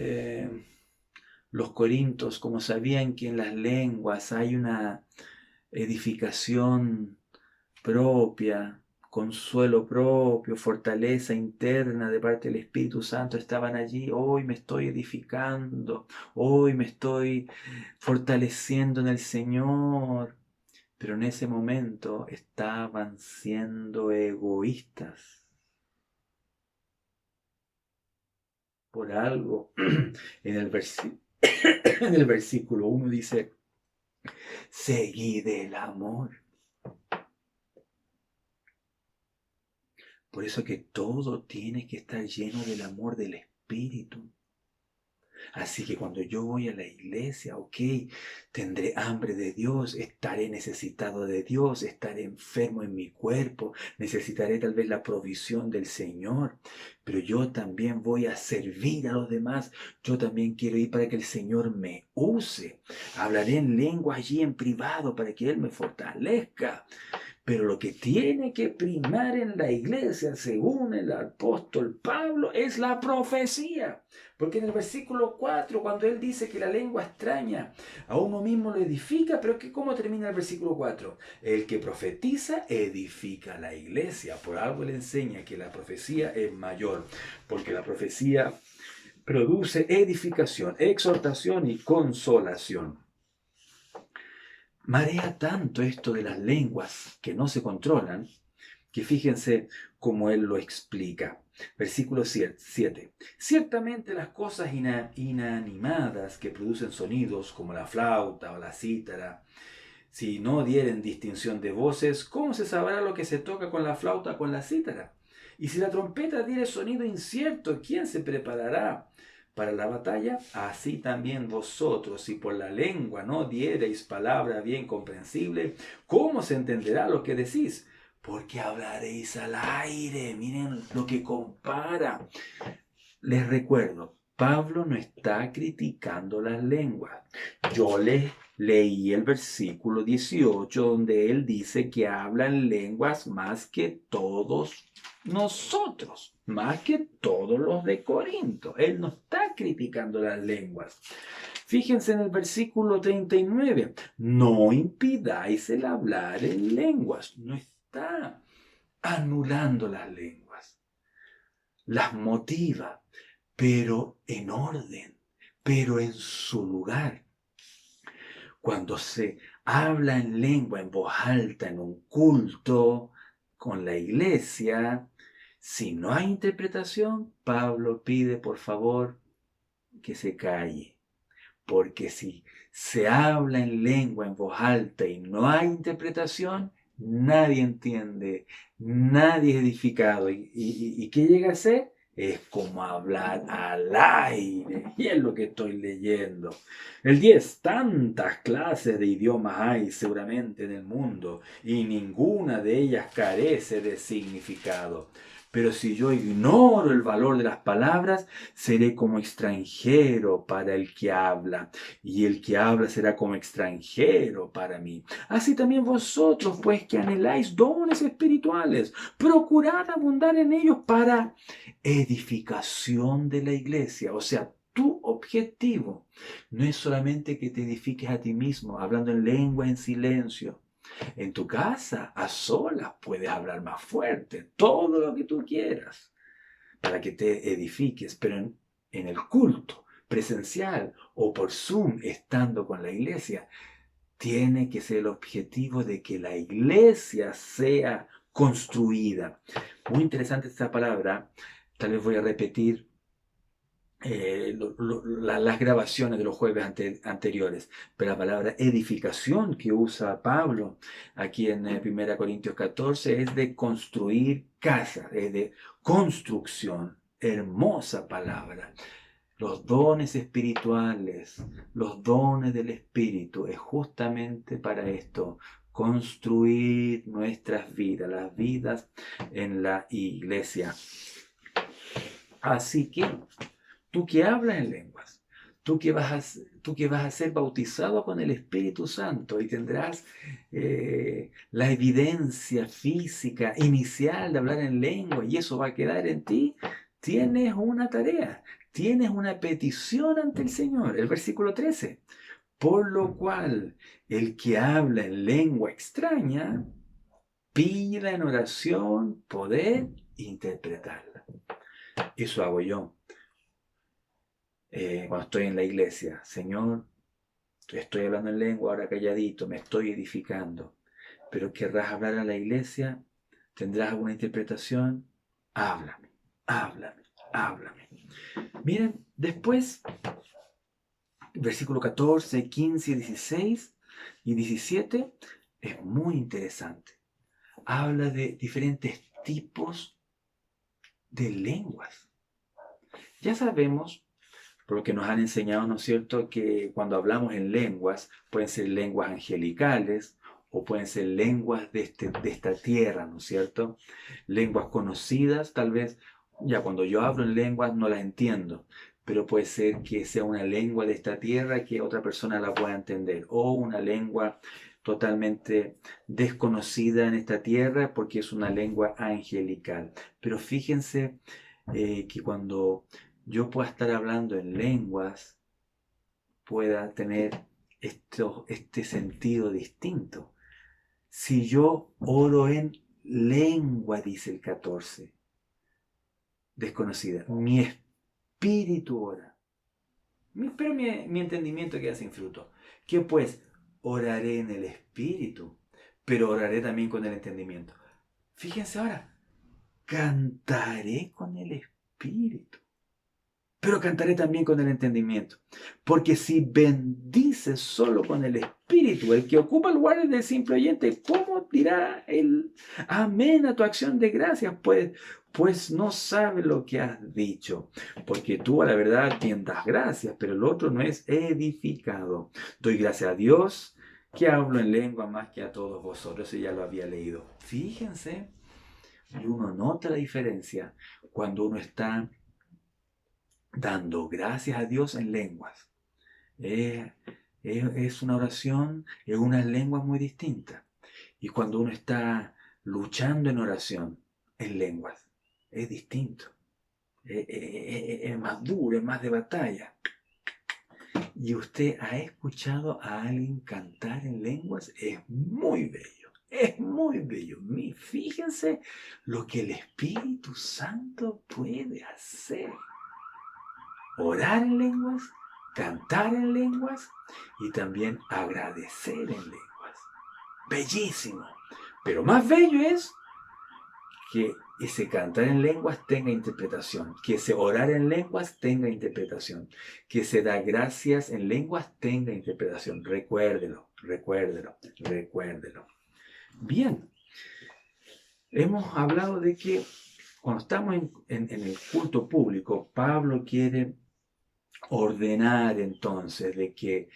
los corintios, como sabían que en las lenguas hay una edificación propia, consuelo propio, fortaleza interna de parte del Espíritu Santo, estaban allí. Hoy me estoy edificando, hoy me estoy fortaleciendo en el Señor. Pero en ese momento estaban siendo egoístas. Por algo, en el, en el versículo 1 dice, seguid el amor. Por eso que todo tiene que estar lleno del amor del Espíritu. Así que cuando yo voy a la iglesia, ok, tendré hambre de Dios, estaré necesitado de Dios, estaré enfermo en mi cuerpo, necesitaré tal vez la provisión del Señor, pero yo también voy a servir a los demás, yo también quiero ir para que el Señor me use. Hablaré en lengua allí en privado para que Él me fortalezca. Pero lo que tiene que primar en la iglesia, según el apóstol Pablo, es la profecía. Porque en el versículo 4, cuando él dice que la lengua extraña a uno mismo lo edifica, pero ¿cómo termina el versículo 4? El que profetiza edifica la iglesia. Por algo le enseña que la profecía es mayor, porque la profecía produce edificación, exhortación y consolación. Marea tanto esto de las lenguas que no se controlan, que fíjense cómo él lo explica. Versículo 7. Ciertamente las cosas inanimadas que producen sonidos, como la flauta o la cítara, si no dieren distinción de voces, ¿cómo se sabrá lo que se toca con la flauta o con la cítara? Y si la trompeta diere sonido incierto, ¿quién se preparará para la batalla, así también vosotros, si por la lengua no diereis palabra bien comprensible, ¿cómo se entenderá lo que decís? Porque hablaréis al aire. Miren lo que compara. Les recuerdo, Pablo no está criticando las lenguas. Yo les leí el versículo 18 donde él dice que hablan lenguas más que todos nosotros, más que todos los de Corinto. Él no está criticando las lenguas. Fíjense en el versículo 39. No impidáis el hablar en lenguas. No está anulando las lenguas. Las motiva, pero en orden, pero en su lugar. Cuando se habla en lengua en voz alta en un culto con la iglesia, si no hay interpretación, Pablo pide por favor que se calle. Porque si se habla en lengua en voz alta y no hay interpretación, nadie entiende, nadie es edificado. ¿Y qué llega a ser? Es como hablar al aire. Y es lo que estoy leyendo. El 10. Tantas clases de idiomas hay seguramente en el mundo y ninguna de ellas carece de significado. Pero si yo ignoro el valor de las palabras, seré como extranjero para el que habla, y el que habla será como extranjero para mí. Así también vosotros, pues que anheláis dones espirituales, procurad abundar en ellos para edificación de la iglesia. O sea, tu objetivo no es solamente que te edifiques a ti mismo, hablando en lengua en silencio. En tu casa, a solas, puedes hablar más fuerte, todo lo que tú quieras, para que te edifiques, pero en el culto presencial o por Zoom, estando con la iglesia, tiene que ser el objetivo de que la iglesia sea construida. Muy interesante esta palabra, tal vez voy a repetir las grabaciones de los jueves anteriores, pero la palabra edificación que usa Pablo aquí en 1 Corintios 14 es de construir casas, es de construcción. Hermosa palabra. Los dones espirituales, los dones del Espíritu, es justamente para esto, construir nuestras vidas, las vidas en la iglesia. Así que tú que hablas en lenguas, tú que vas a ser bautizado con el Espíritu Santo y tendrás la evidencia física inicial de hablar en lengua y eso va a quedar en ti, tienes una tarea, tienes una petición ante el Señor. El versículo 13. Por lo cual, el que habla en lengua extraña, pida en oración poder interpretarla. Eso hago yo. Cuando estoy en la iglesia, Señor, estoy hablando en lengua, ahora calladito, me estoy edificando, pero querrás hablar a la iglesia, tendrás alguna interpretación, háblame, háblame, háblame. Miren, después, versículo 14, 15, 16 y 17, es muy interesante. Habla de diferentes tipos de lenguas. Ya sabemos, por lo que nos han enseñado, ¿no es cierto?, que cuando hablamos en lenguas, pueden ser lenguas angelicales o pueden ser lenguas de esta tierra, ¿no es cierto? Lenguas conocidas, tal vez, ya cuando yo hablo en lenguas no las entiendo, pero puede ser que sea una lengua de esta tierra que otra persona la pueda entender, o una lengua totalmente desconocida en esta tierra porque es una lengua angelical. Pero fíjense que cuando yo pueda estar hablando en lenguas, pueda tener este sentido distinto. Si yo oro en lengua, dice el 14, desconocida, mi espíritu ora, pero mi entendimiento queda sin fruto. ¿Qué pues? Oraré en el espíritu, pero oraré también con el entendimiento. Fíjense ahora, cantaré con el espíritu, pero cantaré también con el entendimiento. Porque si bendices solo con el espíritu, el que ocupa lugares del simple oyente, ¿cómo dirá el amén a tu acción de gracias? Pues pues no sabes lo que has dicho, porque tú a la verdad a quien das gracias, pero el otro no es edificado. Doy gracias a Dios que hablo en lengua más que a todos vosotros. Eso ya lo había leído. Fíjense, y uno nota la diferencia cuando uno está dando gracias a Dios en lenguas. Es una oración en unas lenguas muy distintas. Y cuando uno está luchando en oración en lenguas, es distinto. Es más duro, es más de batalla. Y usted ha escuchado a alguien cantar en lenguas, es muy bello. Es muy bello. Fíjense lo que el Espíritu Santo puede hacer. Orar en lenguas, cantar en lenguas y también agradecer en lenguas. Bellísimo. Pero más bello es que ese cantar en lenguas tenga interpretación, que ese orar en lenguas tenga interpretación, que ese dar gracias en lenguas tenga interpretación. Recuérdelo, recuérdelo, recuérdelo. Bien, hemos hablado de que cuando estamos en el culto público, Pablo quiere ordenar entonces de que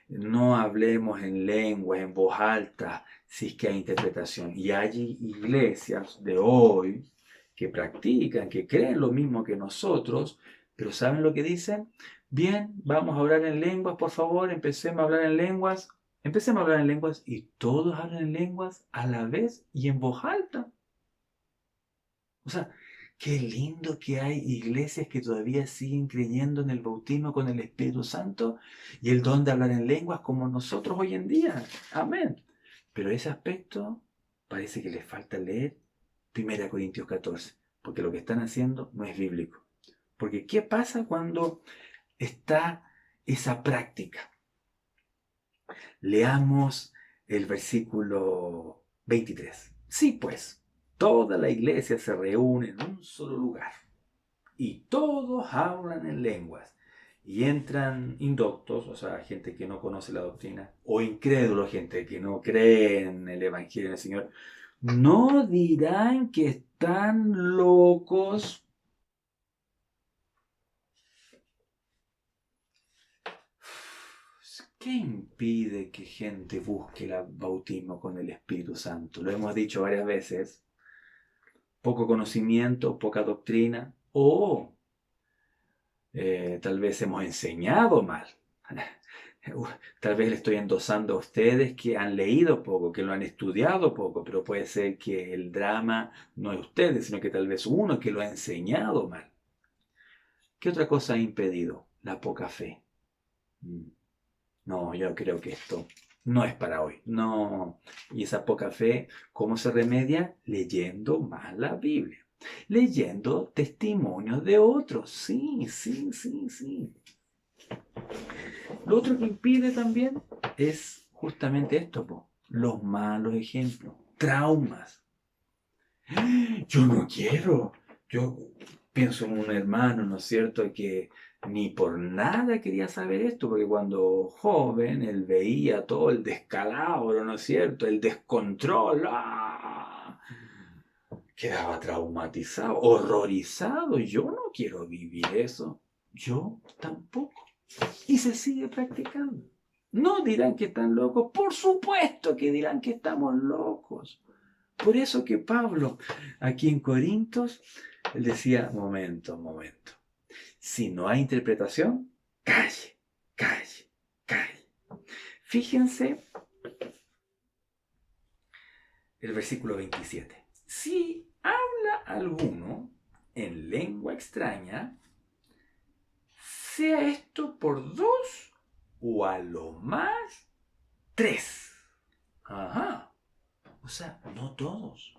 no hablemos en lengua, en voz alta, si es que hay interpretación. Y hay iglesias de hoy que practican, que creen lo mismo que nosotros, pero ¿saben lo que dicen? Bien, vamos a hablar en lenguas, por favor, empecemos a hablar en lenguas. Empecemos a hablar en lenguas y todos hablan en lenguas a la vez y en voz alta. O sea, qué lindo que hay iglesias que todavía siguen creyendo en el bautismo con el Espíritu Santo y el don de hablar en lenguas como nosotros hoy en día. Amén. Pero ese aspecto parece que les falta leer 1 Corintios 14, porque lo que están haciendo no es bíblico. Porque ¿qué pasa cuando está esa práctica? Leamos el versículo 23. Sí, pues, toda la iglesia se reúne en un solo lugar y todos hablan en lenguas. Y entran indoctos, o sea, gente que no conoce la doctrina, o incrédulos, gente que no cree en el Evangelio del Señor. ¿No dirán que están locos? ¿Qué impide que gente busque el bautismo con el Espíritu Santo? Lo hemos dicho varias veces. Poco conocimiento, poca doctrina, o tal vez hemos enseñado mal. Tal vez le estoy endosando a ustedes que han leído poco, que lo han estudiado poco, pero puede ser que el drama no es ustedes, sino que tal vez uno que lo ha enseñado mal. ¿Qué otra cosa ha impedido? La poca fe. No, yo creo que esto no es para hoy. No. Y esa poca fe, ¿cómo se remedia? Leyendo más la Biblia. Leyendo testimonios de otros. Sí, sí, sí, sí. Lo otro que impide también es justamente esto, los malos ejemplos, traumas. Yo no quiero. Yo pienso en un hermano, ¿no es cierto?, que ni por nada quería saber esto, porque cuando joven él veía todo el descalabro, ¿no es cierto?, el descontrol. ¡Ah! Quedaba traumatizado, horrorizado. Yo no quiero vivir eso. Yo tampoco. Y se sigue practicando. No dirán que están locos. Por supuesto que dirán que estamos locos. Por eso que Pablo, aquí en Corintios, él decía, momento, momento. Si no hay interpretación, calle, calle, calle. Fíjense el versículo 27. Si habla alguno en lengua extraña, sea esto por dos o a lo más tres. Ajá. O sea, no todos.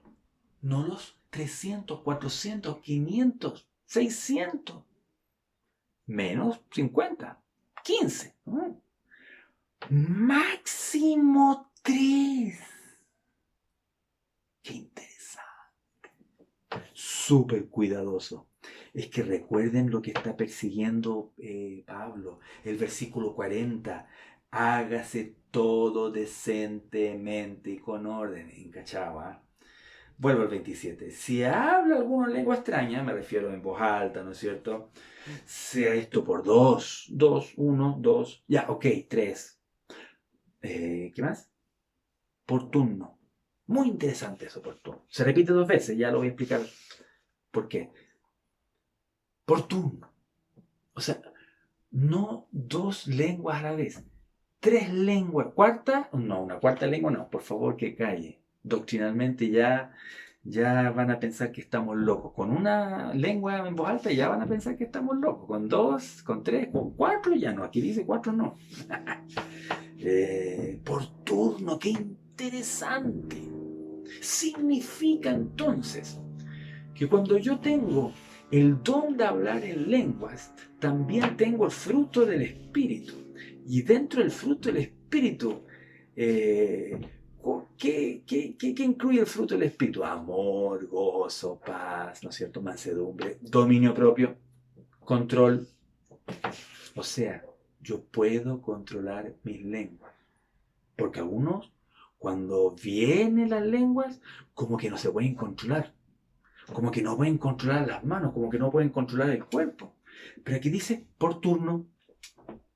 No los 300, 400, 500, 600. Menos 50, 15. Máximo 3. Qué interesante. Súper cuidadoso. Es que recuerden lo que está persiguiendo Pablo. El versículo 40. Hágase todo decentemente y con orden. ¿Encachaba? Vuelvo al 27. Si habla alguna lengua extraña, me refiero en voz alta, ¿no es cierto? Sea esto por dos, dos, uno, dos, ya, ok, tres. ¿Qué más? Por turno. Muy interesante eso, por turno. Se repite dos veces, ya lo voy a explicar por qué. Por turno. O sea, no dos lenguas a la vez. Tres lenguas. ¿Cuarta? No, una cuarta lengua no, por favor que calle. Doctrinalmente ya van a pensar que estamos locos. Con una lengua en voz alta ya van a pensar que estamos locos. Con dos, con tres, con cuatro ya no. Aquí dice cuatro no. Por turno, qué interesante. Significa entonces que cuando yo tengo el don de hablar en lenguas, también tengo el fruto del Espíritu. Y dentro del fruto del Espíritu, eh, ¿qué incluye el fruto del Espíritu? Amor, gozo, paz, ¿no es cierto? Mansedumbre, dominio propio, control. O sea, yo puedo controlar mis lenguas. Porque algunos, cuando vienen las lenguas, como que no se pueden controlar. Como que no pueden controlar las manos, como que no pueden controlar el cuerpo. Pero aquí dice por turno.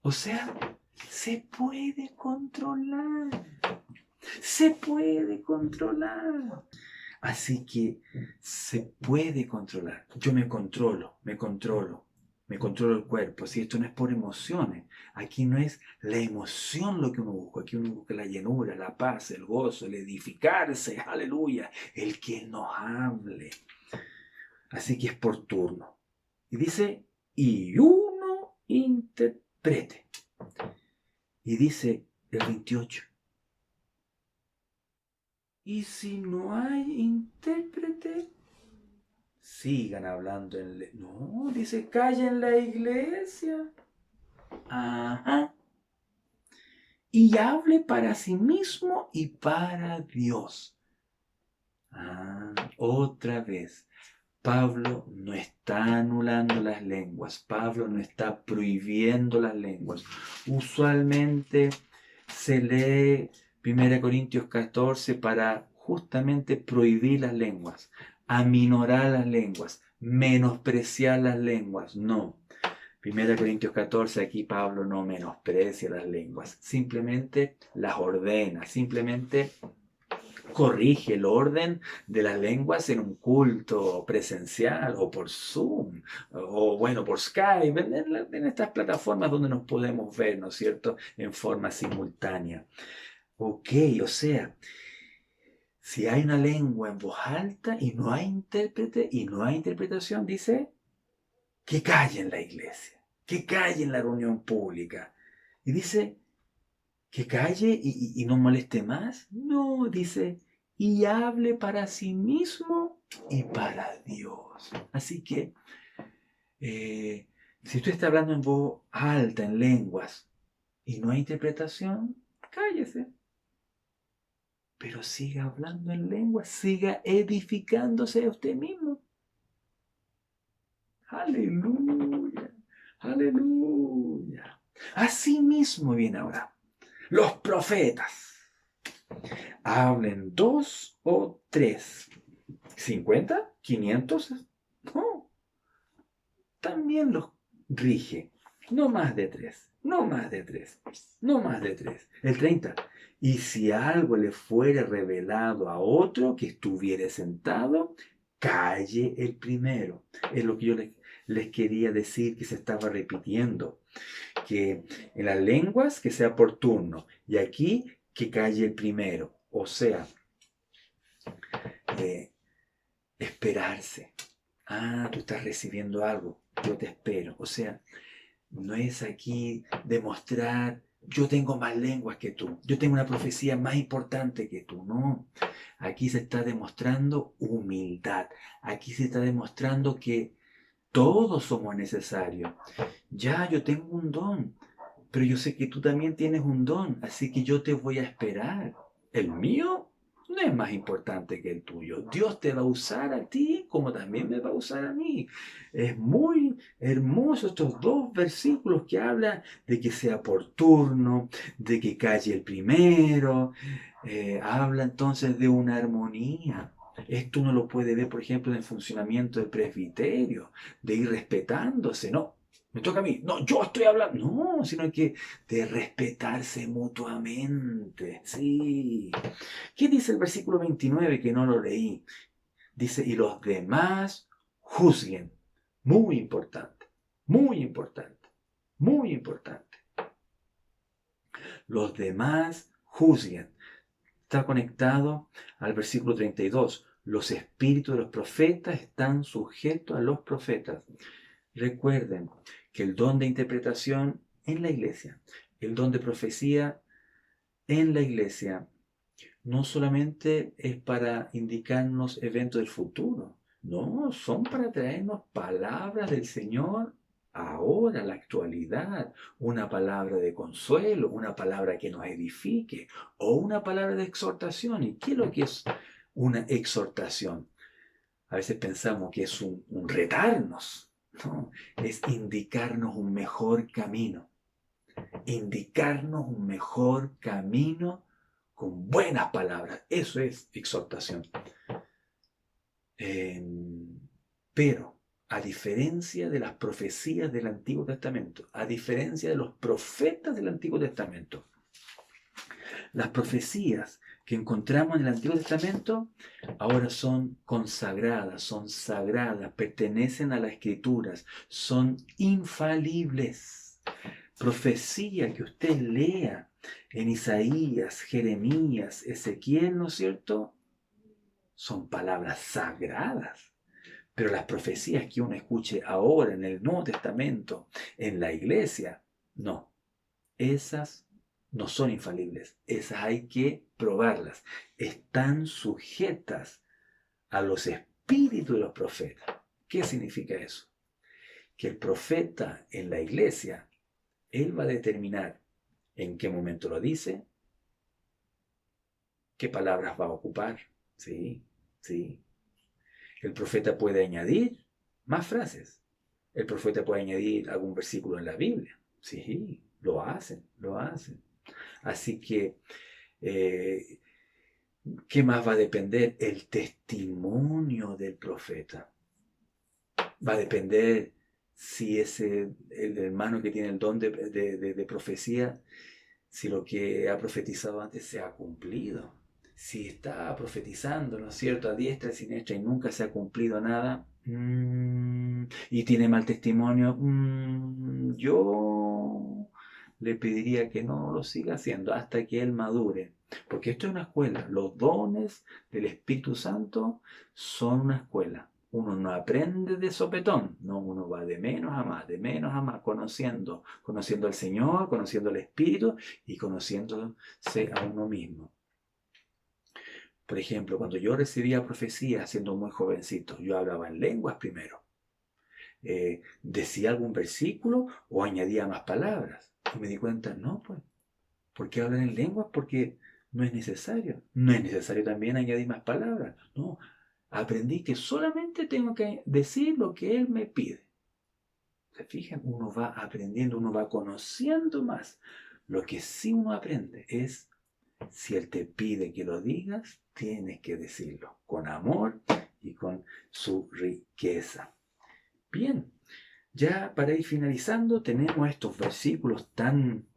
O sea, se puede controlar. Se puede controlar. Así que se puede controlar. Yo me controlo, me controlo. Me controlo el cuerpo. Si esto no es por emociones, aquí no es la emoción lo que uno busca. Aquí uno busca la llenura, la paz, el gozo, el edificarse. Aleluya. El que nos hable. Así que es por turno. Y dice, y uno interprete. Y dice el 28. Y si no hay intérprete, sigan hablando en... No, dice, calla en la iglesia. Ajá. Y hable para sí mismo y para Dios. Ah, otra vez. Pablo no está anulando las lenguas, Pablo no está prohibiendo las lenguas. Usualmente se lee 1 Corintios 14 para justamente prohibir las lenguas, aminorar las lenguas, menospreciar las lenguas. No. 1 Corintios 14, aquí Pablo no menosprecia las lenguas, simplemente las ordena, simplemente corrige el orden de las lenguas en un culto presencial o por Zoom o bueno, por Skype, en estas plataformas donde nos podemos ver, ¿no es cierto?, en forma simultánea. Ok, o sea, si hay una lengua en voz alta y no hay intérprete y no hay interpretación, dice que calle en la iglesia, que calle en la reunión pública. Y dice que calle y no moleste más. No, dice, y hable para sí mismo y para Dios. Así que, si usted está hablando en voz alta, en lenguas, y no hay interpretación, cállese. Pero siga hablando en lenguas, siga edificándose a usted mismo. Aleluya, aleluya. Así mismo viene ahora. Los profetas. Hablen dos o tres. ¿50? ¿500? No. También los rige. No más de tres. No más de tres. No más de tres. El 30. Y si algo le fuere revelado a otro que estuviere sentado, calle el primero. Es lo que yo les quería decir, que se estaba repitiendo. Que en las lenguas que sea por turno. Y aquí que calle el primero. O sea, esperarse. Ah, tú estás recibiendo algo, yo te espero. O sea, no es aquí demostrar, yo tengo más lenguas que tú, yo tengo una profecía más importante que tú. No, aquí se está demostrando humildad. Aquí se está demostrando que todos somos necesarios. Ya, yo tengo un don, pero yo sé que tú también tienes un don, así que yo te voy a esperar. El mío no es más importante que el tuyo. Dios te va a usar a ti como también me va a usar a mí. Es muy hermoso estos dos versículos que hablan de que sea por turno, de que calle el primero. Habla entonces de una armonía. Esto uno lo puede ver, por ejemplo, en el funcionamiento del presbiterio, de ir respetándose, ¿no? Me toca a mí, no, yo estoy hablando, no, sino que de respetarse mutuamente, sí. ¿Qué dice el versículo 29 que no lo leí? Dice, y los demás juzguen. Muy importante, muy importante, muy importante. Los demás juzguen. Está conectado al versículo 32. Los espíritus de los profetas están sujetos a los profetas. Recuerden que el don de interpretación en la iglesia, el don de profecía en la iglesia, no solamente es para indicarnos eventos del futuro, no, son para traernos palabras del Señor ahora, la actualidad, una palabra de consuelo, una palabra que nos edifique o una palabra de exhortación. ¿Y qué es lo que es una exhortación? A veces pensamos que es un retarnos, ¿no? Es indicarnos un mejor camino, indicarnos un mejor camino con buenas palabras. Eso es exhortación. Pero, a diferencia de las profecías del Antiguo Testamento, a diferencia de los profetas del Antiguo Testamento, las profecías que encontramos en el Antiguo Testamento ahora son consagradas, son sagradas, pertenecen a las Escrituras, son infalibles. Profecía que usted lea en Isaías, Jeremías, Ezequiel, ¿no es cierto? Son palabras sagradas. Pero las profecías que uno escuche ahora en el Nuevo Testamento, en la iglesia, no. Esas no son infalibles. Esas hay que probarlas. Están sujetas a los espíritus de los profetas. ¿Qué significa eso? Que el profeta en la iglesia, él va a determinar en qué momento lo dice, qué palabras va a ocupar. Sí, sí. El profeta puede añadir más frases. El profeta puede añadir algún versículo en la Biblia. Sí, lo hacen, lo hacen. Así que, ¿qué más va a depender? El testimonio del profeta. Va a depender si el hermano que tiene el don de profecía, si lo que ha profetizado antes se ha cumplido. Si está profetizando, ¿no es cierto?, a diestra y siniestra y nunca se ha cumplido nada, y tiene mal testimonio, yo le pediría que no lo siga haciendo hasta que él madure. Porque esto es una escuela. Los dones del Espíritu Santo son una escuela. Uno no aprende de sopetón, no, uno va de menos a más, conociendo al Señor, conociendo al Espíritu y conociéndose a uno mismo. Por ejemplo, cuando yo recibía profecía siendo muy jovencito, yo hablaba en lenguas primero. Decía algún versículo o añadía más palabras. Y me di cuenta, no, pues, ¿por qué hablan en lenguas? Porque no es necesario. No es necesario también añadir más palabras. No, aprendí que solamente tengo que decir lo que Él me pide. ¿Se fijan? Uno va aprendiendo, uno va conociendo más. Lo que sí uno aprende es, si Él te pide que lo digas, tienes que decirlo con amor y con su riqueza. Bien, ya para ir finalizando, tenemos estos versículos tan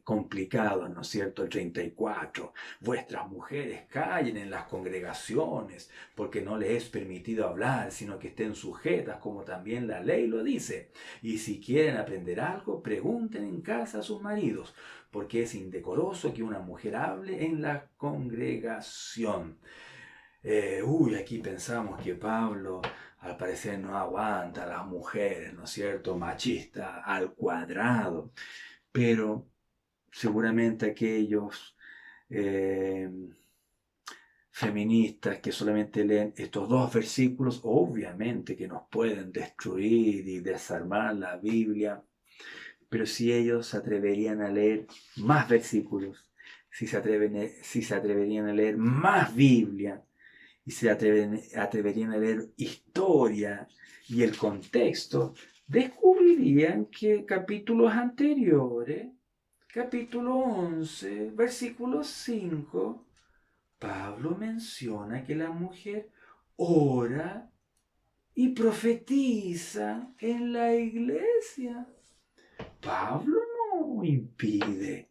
complicados, ¿no es cierto? El 34, vuestras mujeres callen en las congregaciones, porque no les es permitido hablar, sino que estén sujetas, como también la ley lo dice. Y si quieren aprender algo, pregunten en casa a sus maridos, porque es indecoroso que una mujer hable en la congregación. Aquí pensamos que Pablo al parecer no aguanta a las mujeres, ¿no es cierto? Machista al cuadrado. Pero seguramente aquellos eh, feministas que solamente leen estos dos versículos, obviamente que nos pueden destruir y desarmar la Biblia, pero si ellos se atreverían a leer más versículos, si se atreverían a leer más Biblia, y se atreverían a leer historia y el contexto, descubrirían que capítulos anteriores, capítulo 11, versículo 5, Pablo menciona que la mujer ora y profetiza en la iglesia. Pablo no impide,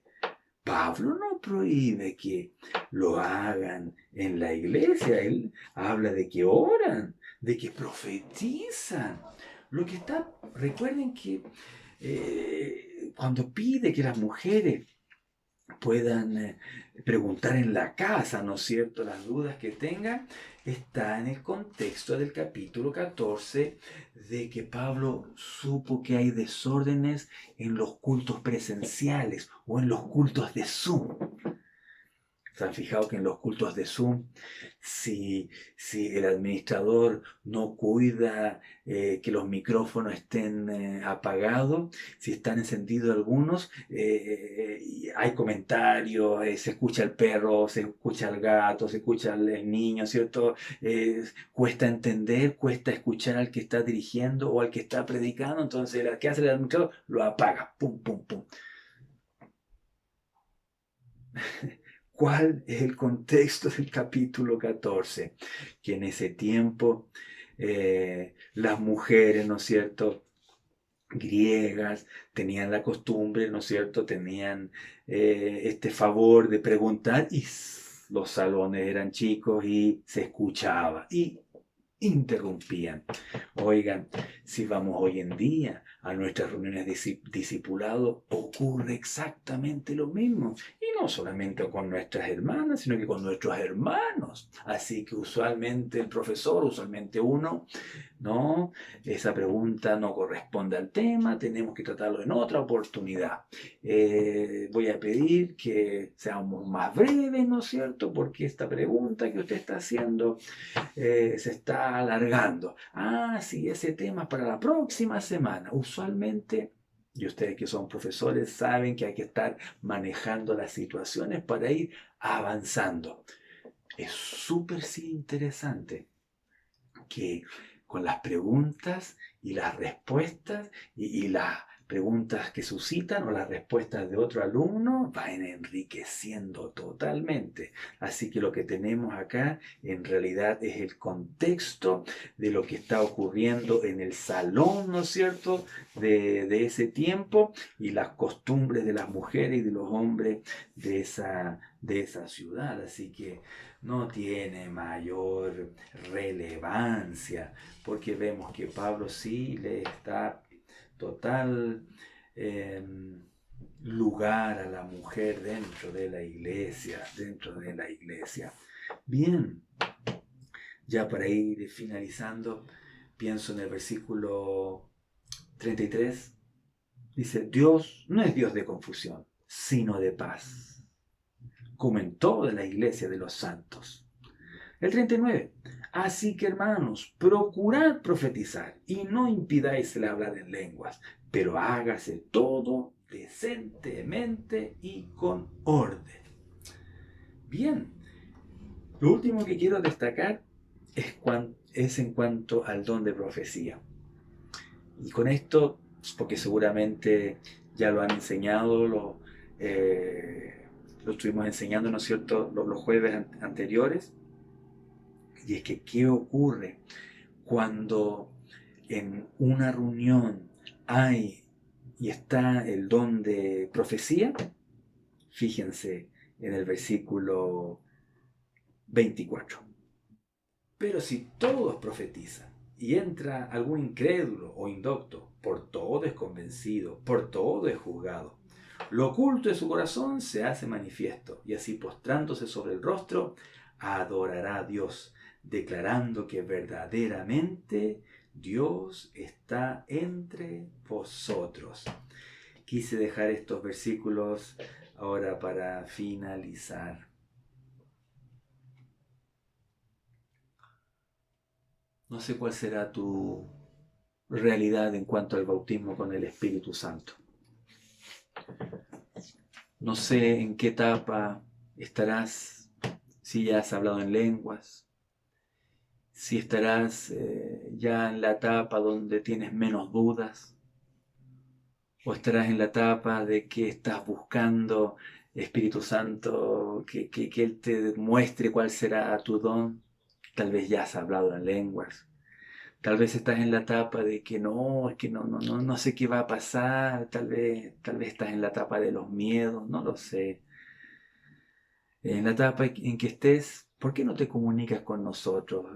Pablo no prohíbe que lo hagan en la iglesia. Él habla de que oran, de que profetizan. Recuerden que cuando pide que las mujeres puedan preguntar en la casa, ¿no es cierto?, las dudas que tengan, está en el contexto del capítulo 14 de que Pablo supo que hay desórdenes en los cultos presenciales o en los cultos de Zoom. ¿Se han fijado que en los cultos de Zoom, si el administrador no cuida que los micrófonos estén apagados, si están encendidos algunos, y hay comentarios, se escucha el perro, se escucha el gato, se escucha el niño, ¿cierto? Cuesta entender, cuesta escuchar al que está dirigiendo o al que está predicando, entonces ¿qué hace el administrador? Lo apaga, pum, pum, pum. ¿Cuál es el contexto del capítulo 14? Que en ese tiempo las mujeres, ¿no es cierto?, griegas tenían la costumbre, ¿no es cierto?, tenían este favor de preguntar y los salones eran chicos y se escuchaba y interrumpían. Oigan, si vamos hoy en día a nuestras reuniones de discipulado, ocurre exactamente lo mismo. Y no solamente con nuestras hermanas, sino que con nuestros hermanos. Así que usualmente el profesor, usualmente uno, no, esa pregunta no corresponde al tema, tenemos que tratarlo en otra oportunidad. Voy a pedir que seamos más breves, ¿no es cierto? Porque esta pregunta que usted está haciendo se está alargando. Ah, sí, ese tema para la próxima semana. Usualmente, y ustedes que son profesores saben que hay que estar manejando las situaciones para ir avanzando. Es súper interesante que con las preguntas y las respuestas y las preguntas que suscitan o las respuestas de otro alumno van enriqueciendo totalmente. Así que lo que tenemos acá en realidad es el contexto de lo que está ocurriendo en el salón, ¿no es cierto?, de ese tiempo y las costumbres de las mujeres y de los hombres de esa ciudad. Así que no tiene mayor relevancia, porque vemos que Pablo sí le está total lugar a la mujer dentro de la iglesia, Bien, ya para ir finalizando, pienso en el versículo 33, dice, Dios no es Dios de confusión, sino de paz, como en toda la iglesia de los santos. El 39. Así que hermanos, procurad profetizar y no impidáis el hablar en lenguas, pero hágase todo decentemente y con orden. Bien, lo último que quiero destacar es en cuanto al don de profecía. Y con esto, porque seguramente ya lo han enseñado, lo estuvimos enseñando, ¿no es cierto?, los jueves anteriores. Y es que, ¿qué ocurre cuando en una reunión hay y está el don de profecía? Fíjense en el versículo 24. Pero si todos profetizan y entra algún incrédulo o indocto, por todo es convencido, por todo es juzgado. Lo oculto de su corazón se hace manifiesto, y así postrándose sobre el rostro, adorará a Dios, declarando que verdaderamente Dios está entre vosotros. Quise dejar estos versículos ahora para finalizar. No sé cuál será tu realidad en cuanto al bautismo con el Espíritu Santo. No sé en qué etapa estarás, si ya has hablado en lenguas, si estarás ya en la etapa donde tienes menos dudas, o estarás en la etapa de que estás buscando Espíritu Santo, que Él te muestre cuál será tu don. Tal vez ya has hablado en lenguas. Tal vez estás en la etapa de que no, es que no sé qué va a pasar. Tal vez estás en la etapa de los miedos, no lo sé. En la etapa en que estés, ¿por qué no te comunicas con nosotros?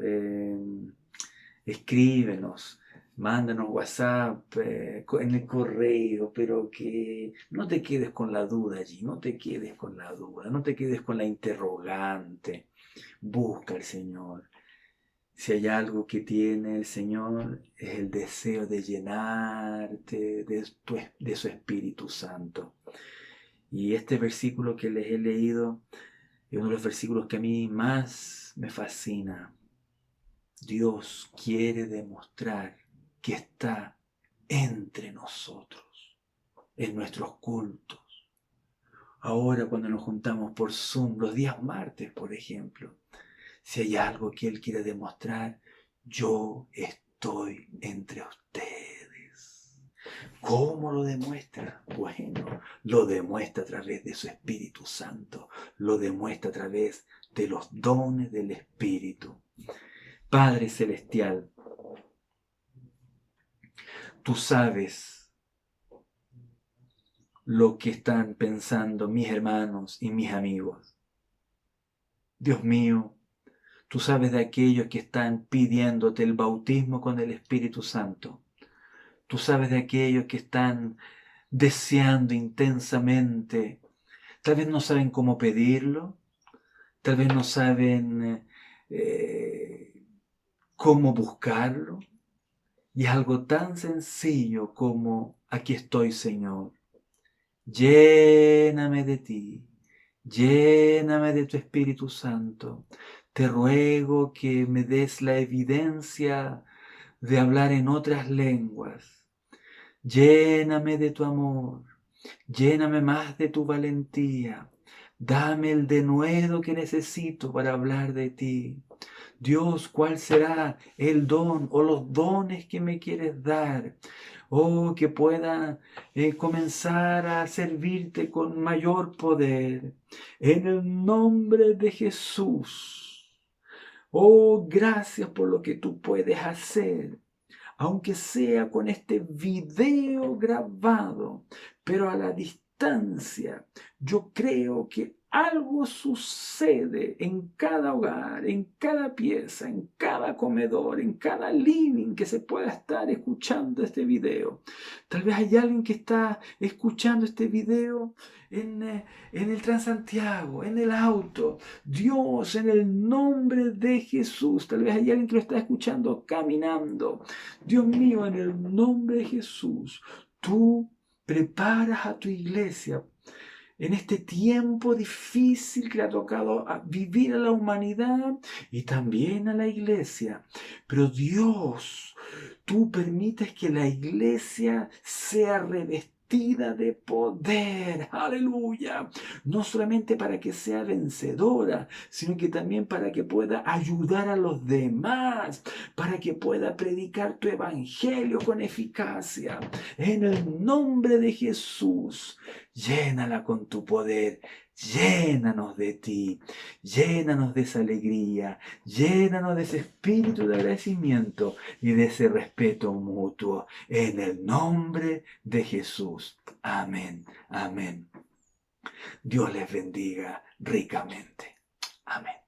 Escríbenos, mándanos WhatsApp, en el correo, pero que no te quedes con la duda allí, no te quedes con la duda, no te quedes con la interrogante. Busca al Señor. Si hay algo que tiene el Señor, es el deseo de llenarte de su Espíritu Santo. Y este versículo que les he leído es uno de los versículos que a mí más me fascina. Dios quiere demostrar que está entre nosotros, en nuestros cultos. Ahora cuando nos juntamos por Zoom, los días martes, por ejemplo, si hay algo que Él quiere demostrar, yo estoy entre ustedes. ¿Cómo lo demuestra? Bueno, lo demuestra a través de su Espíritu Santo, lo demuestra a través de los dones del Espíritu. Padre Celestial, tú sabes lo que están pensando mis hermanos y mis amigos. Dios mío, tú sabes de aquellos que están pidiéndote el bautismo con el Espíritu Santo. Tú sabes de aquellos que están deseando intensamente. Tal vez no saben cómo pedirlo, tal vez no saben cómo buscarlo. Y es algo tan sencillo como: aquí estoy, Señor. Lléname de ti, lléname de tu Espíritu Santo. Te ruego que me des la evidencia de hablar en otras lenguas. Lléname de tu amor, lléname más de tu valentía. Dame el denuedo que necesito para hablar de ti. Dios, ¿cuál será el don o los dones que me quieres dar? Oh, que pueda comenzar a servirte con mayor poder. En el nombre de Jesús. Oh, gracias por lo que tú puedes hacer, aunque sea con este video grabado, pero a la distancia. Yo creo que algo sucede en cada hogar, en cada pieza, en cada comedor, en cada living que se pueda estar escuchando este video. Tal vez hay alguien que está escuchando este video en el Transantiago, en el auto. Dios, en el nombre de Jesús. Tal vez hay alguien que lo está escuchando caminando. Dios mío, en el nombre de Jesús, tú preparas a tu iglesia en este tiempo difícil que le ha tocado vivir a la humanidad y también a la iglesia. Pero Dios, tú permites que la iglesia sea revestida de poder, aleluya, no solamente para que sea vencedora, sino que también para que pueda ayudar a los demás, para que pueda predicar tu evangelio con eficacia. En el nombre de Jesús, llénala con tu poder, llénanos de ti, llénanos de esa alegría, llénanos de ese espíritu de agradecimiento y de ese respeto mutuo, en el nombre de Jesús. Amén, amén. Dios les bendiga ricamente. Amén.